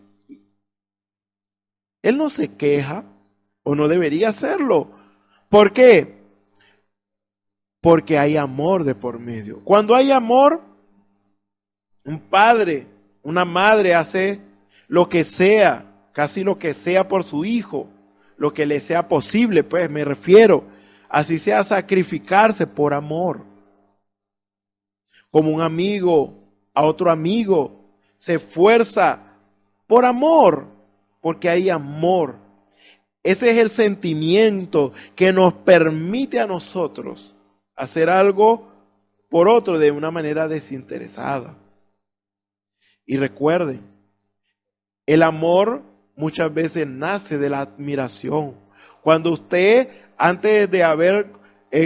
él no se queja o no debería hacerlo. ¿Por qué? Porque hay amor de por medio. Cuando hay amor, un padre, una madre hace lo que sea, casi lo que sea por su hijo, lo que le sea posible, pues me refiero, así sea sacrificarse por amor. Como un amigo a otro amigo se esfuerza por amor, porque hay amor. Ese es el sentimiento que nos permite a nosotros hacer algo por otro de una manera desinteresada. Y recuerden, el amor muchas veces nace de la admiración. Cuando usted, antes de haber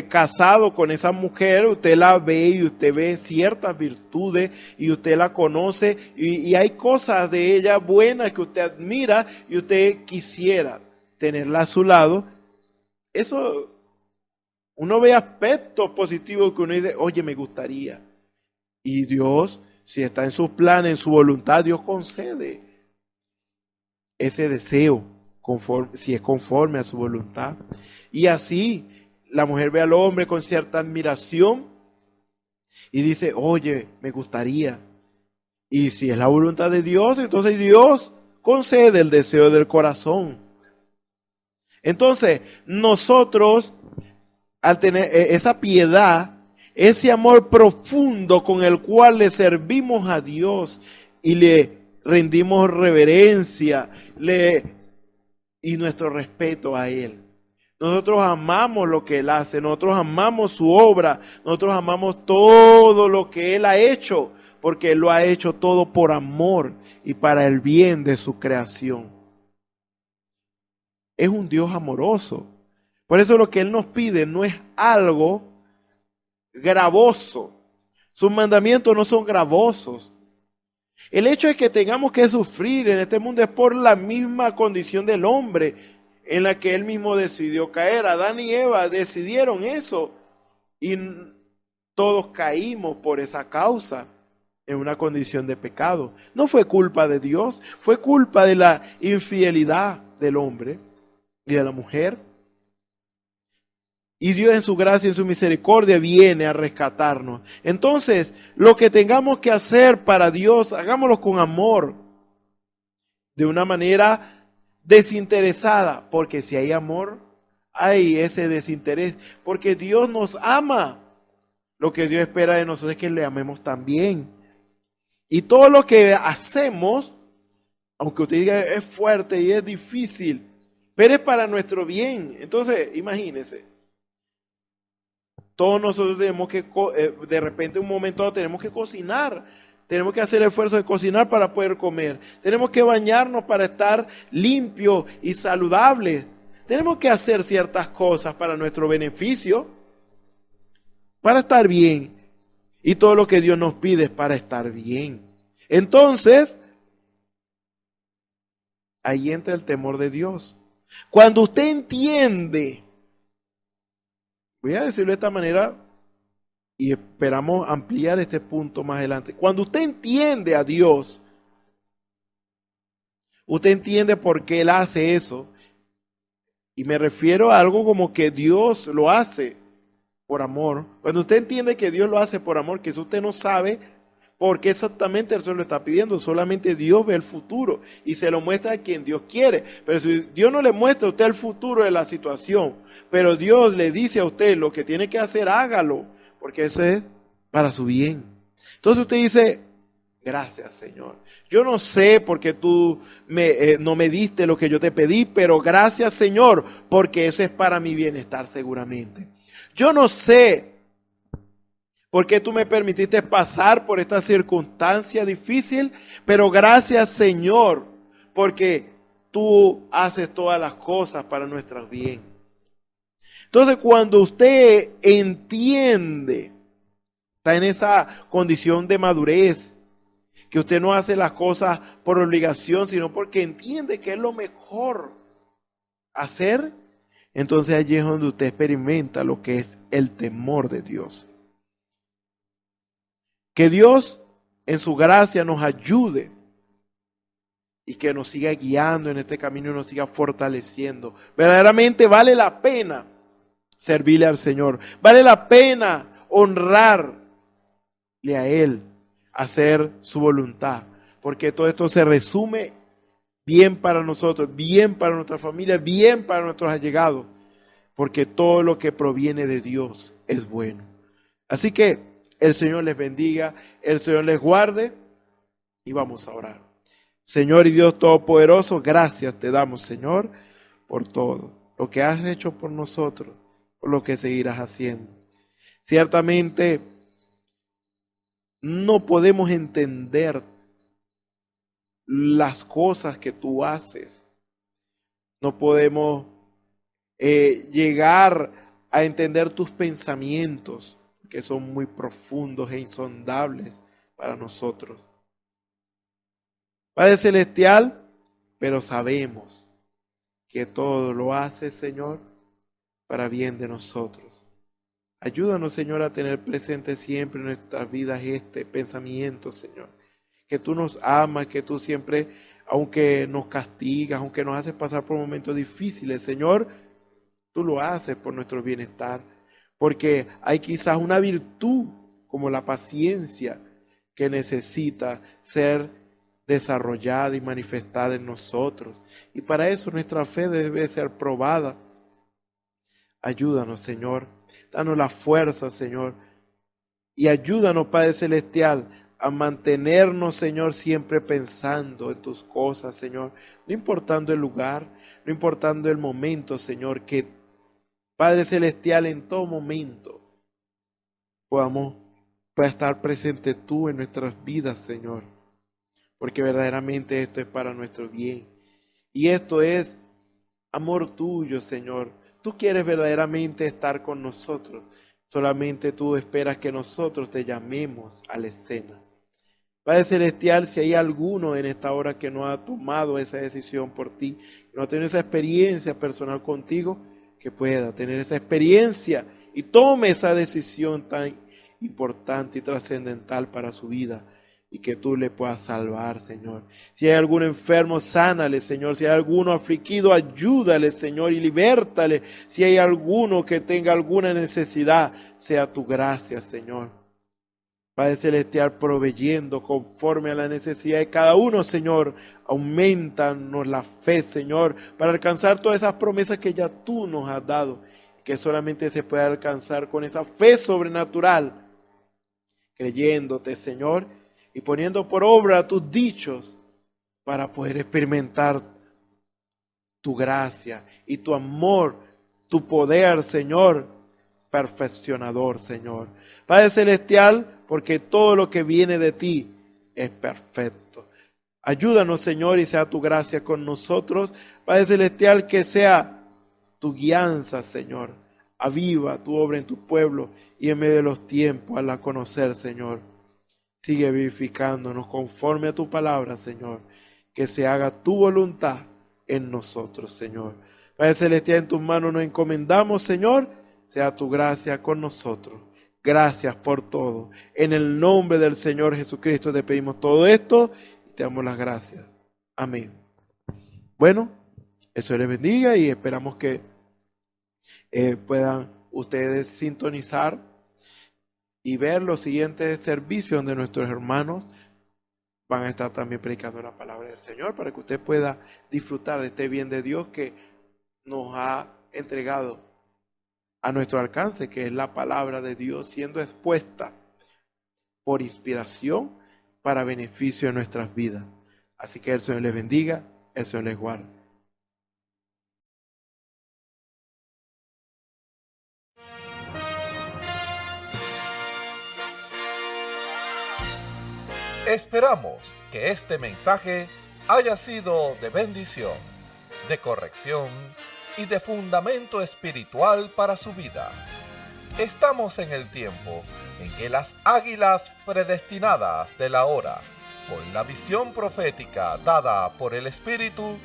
casado con esa mujer, usted la ve y usted ve ciertas virtudes y usted la conoce y hay cosas de ella buenas que usted admira y usted quisiera tenerla a su lado. Eso, uno ve aspectos positivos que uno dice, oye, me gustaría. Y Dios, si está en sus planes, en su voluntad, Dios concede ese deseo, si es conforme a su voluntad. Y así, la mujer ve al hombre con cierta admiración y dice, oye, me gustaría. Y si es la voluntad de Dios, entonces Dios concede el deseo del corazón. Entonces, nosotros, al tener esa piedad, ese amor profundo con el cual le servimos a Dios y le rendimos reverencia y nuestro respeto a Él. Nosotros amamos lo que Él hace, nosotros amamos su obra, nosotros amamos todo lo que Él ha hecho, porque Él lo ha hecho todo por amor y para el bien de su creación. Es un Dios amoroso. Por eso lo que Él nos pide no es algo gravoso. Sus mandamientos no son gravosos. El hecho de que tengamos que sufrir en este mundo es por la misma condición del hombre en la que Él mismo decidió caer. Adán y Eva decidieron eso y todos caímos por esa causa en una condición de pecado. No fue culpa de Dios, fue culpa de la infidelidad del hombre y de la mujer. Y Dios en su gracia y en su misericordia viene a rescatarnos. Entonces, lo que tengamos que hacer para Dios, hagámoslo con amor, de una manera desinteresada, porque si hay amor, hay ese desinterés, porque Dios nos ama. Lo que Dios espera de nosotros es que le amemos también. Y todo lo que hacemos, aunque usted diga es fuerte y es difícil, pero es para nuestro bien. Entonces, imagínese. Todos nosotros tenemos que, de repente un momento dado tenemos que cocinar. Tenemos que hacer el esfuerzo de cocinar para poder comer. Tenemos que bañarnos para estar limpios y saludables. Tenemos que hacer ciertas cosas para nuestro beneficio, para estar bien. Y todo lo que Dios nos pide es para estar bien. Entonces, ahí entra el temor de Dios. Cuando usted entiende, voy a decirlo de esta manera y esperamos ampliar este punto más adelante. Cuando usted entiende a Dios, usted entiende por qué Él hace eso. Y me refiero a algo como que Dios lo hace por amor. Cuando usted entiende que Dios lo hace por amor, que eso usted no sabe por qué exactamente Él se lo está pidiendo. Solamente Dios ve el futuro y se lo muestra a quien Dios quiere. Pero si Dios no le muestra a usted el futuro de la situación, pero Dios le dice a usted lo que tiene que hacer, hágalo, porque eso es para su bien. Entonces usted dice, gracias Señor. Yo no sé por qué tú no me diste lo que yo te pedí, pero gracias Señor, porque eso es para mi bienestar seguramente. Yo no sé por qué tú me permitiste pasar por esta circunstancia difícil, pero gracias Señor, porque tú haces todas las cosas para nuestro bien. Entonces, cuando usted entiende, está en esa condición de madurez, que usted no hace las cosas por obligación, sino porque entiende que es lo mejor hacer, entonces allí es donde usted experimenta lo que es el temor de Dios. Que Dios en su gracia nos ayude y que nos siga guiando en este camino y nos siga fortaleciendo. Verdaderamente vale la pena servirle al Señor. Vale la pena honrarle a Él, hacer su voluntad. Porque todo esto se resume bien para nosotros, bien para nuestra familia, bien para nuestros allegados. Porque todo lo que proviene de Dios es bueno. Así que el Señor les bendiga, el Señor les guarde y vamos a orar. Señor y Dios Todopoderoso, gracias te damos, Señor, por todo lo que has hecho por nosotros, por lo que seguirás haciendo. Ciertamente no podemos entender las cosas que tú haces. No podemos llegar a entender tus pensamientos, que son muy profundos e insondables para nosotros. Padre Celestial, pero sabemos que todo lo hace, Señor, para bien de nosotros. Ayúdanos, Señor, a tener presente siempre en nuestras vidas este pensamiento, Señor. Que tú nos amas, que tú siempre, aunque nos castigas, aunque nos haces pasar por momentos difíciles, Señor, tú lo haces por nuestro bienestar. Porque hay quizás una virtud como la paciencia que necesita ser desarrollada y manifestada en nosotros. Y para eso nuestra fe debe ser probada. Ayúdanos, Señor. Danos la fuerza, Señor. Y ayúdanos, Padre Celestial, a mantenernos, Señor, siempre pensando en tus cosas, Señor. No importando el lugar, no importando el momento, Señor, que Padre Celestial, en todo momento pueda estar presente tú en nuestras vidas, Señor. Porque verdaderamente esto es para nuestro bien. Y esto es amor tuyo, Señor. Tú quieres verdaderamente estar con nosotros. Solamente tú esperas que nosotros te llamemos a la escena. Padre Celestial, si hay alguno en esta hora que no ha tomado esa decisión por ti, que no ha tenido esa experiencia personal contigo, que pueda tener esa experiencia y tome esa decisión tan importante y trascendental para su vida. Y que tú le puedas salvar, Señor. Si hay algún enfermo, sánale, Señor. Si hay alguno afligido, ayúdale, Señor, y libértale. Si hay alguno que tenga alguna necesidad, sea tu gracia, Señor. Padre Celestial, proveyendo conforme a la necesidad de cada uno, Señor. Aumentanos la fe, Señor, para alcanzar todas esas promesas que ya tú nos has dado. Que solamente se puede alcanzar con esa fe sobrenatural. Creyéndote, Señor, y poniendo por obra tus dichos para poder experimentar tu gracia y tu amor, tu poder, Señor, perfeccionador, Señor. Padre Celestial, porque todo lo que viene de ti es perfecto. Ayúdanos, Señor, y sea tu gracia con nosotros. Padre Celestial, que sea tu guianza, Señor. Aviva tu obra en tu pueblo y en medio de los tiempos, al conocer, Señor. Sigue vivificándonos conforme a tu palabra, Señor. Que se haga tu voluntad en nosotros, Señor. Padre Celestial, en tus manos nos encomendamos, Señor. Sea tu gracia con nosotros. Gracias por todo. En el nombre del Señor Jesucristo te pedimos todo esto y te damos las gracias. Amén. Bueno, eso les bendiga y esperamos que puedan ustedes sintonizar y ver los siguientes servicios donde nuestros hermanos van a estar también predicando la palabra del Señor para que usted pueda disfrutar de este bien de Dios que nos ha entregado a nuestro alcance, que es la palabra de Dios siendo expuesta por inspiración para beneficio de nuestras vidas. Así que el Señor les bendiga, el Señor les guarde. Esperamos que este mensaje haya sido de bendición, de corrección y de fundamento espiritual para su vida. Estamos en el tiempo en que las águilas predestinadas de la hora, con la visión profética dada por el Espíritu,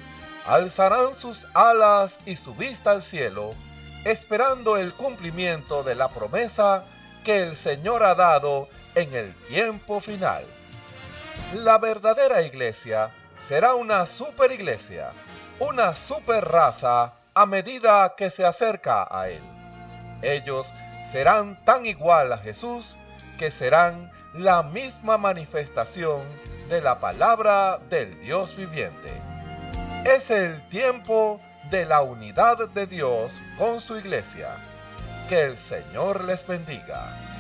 alzarán sus alas y su vista al cielo, esperando el cumplimiento de la promesa que el Señor ha dado en el tiempo final. La verdadera iglesia será una superiglesia, una superraza a medida que se acerca a Él. Ellos serán tan igual a Jesús que serán la misma manifestación de la palabra del Dios viviente. Es el tiempo de la unidad de Dios con su iglesia. Que el Señor les bendiga.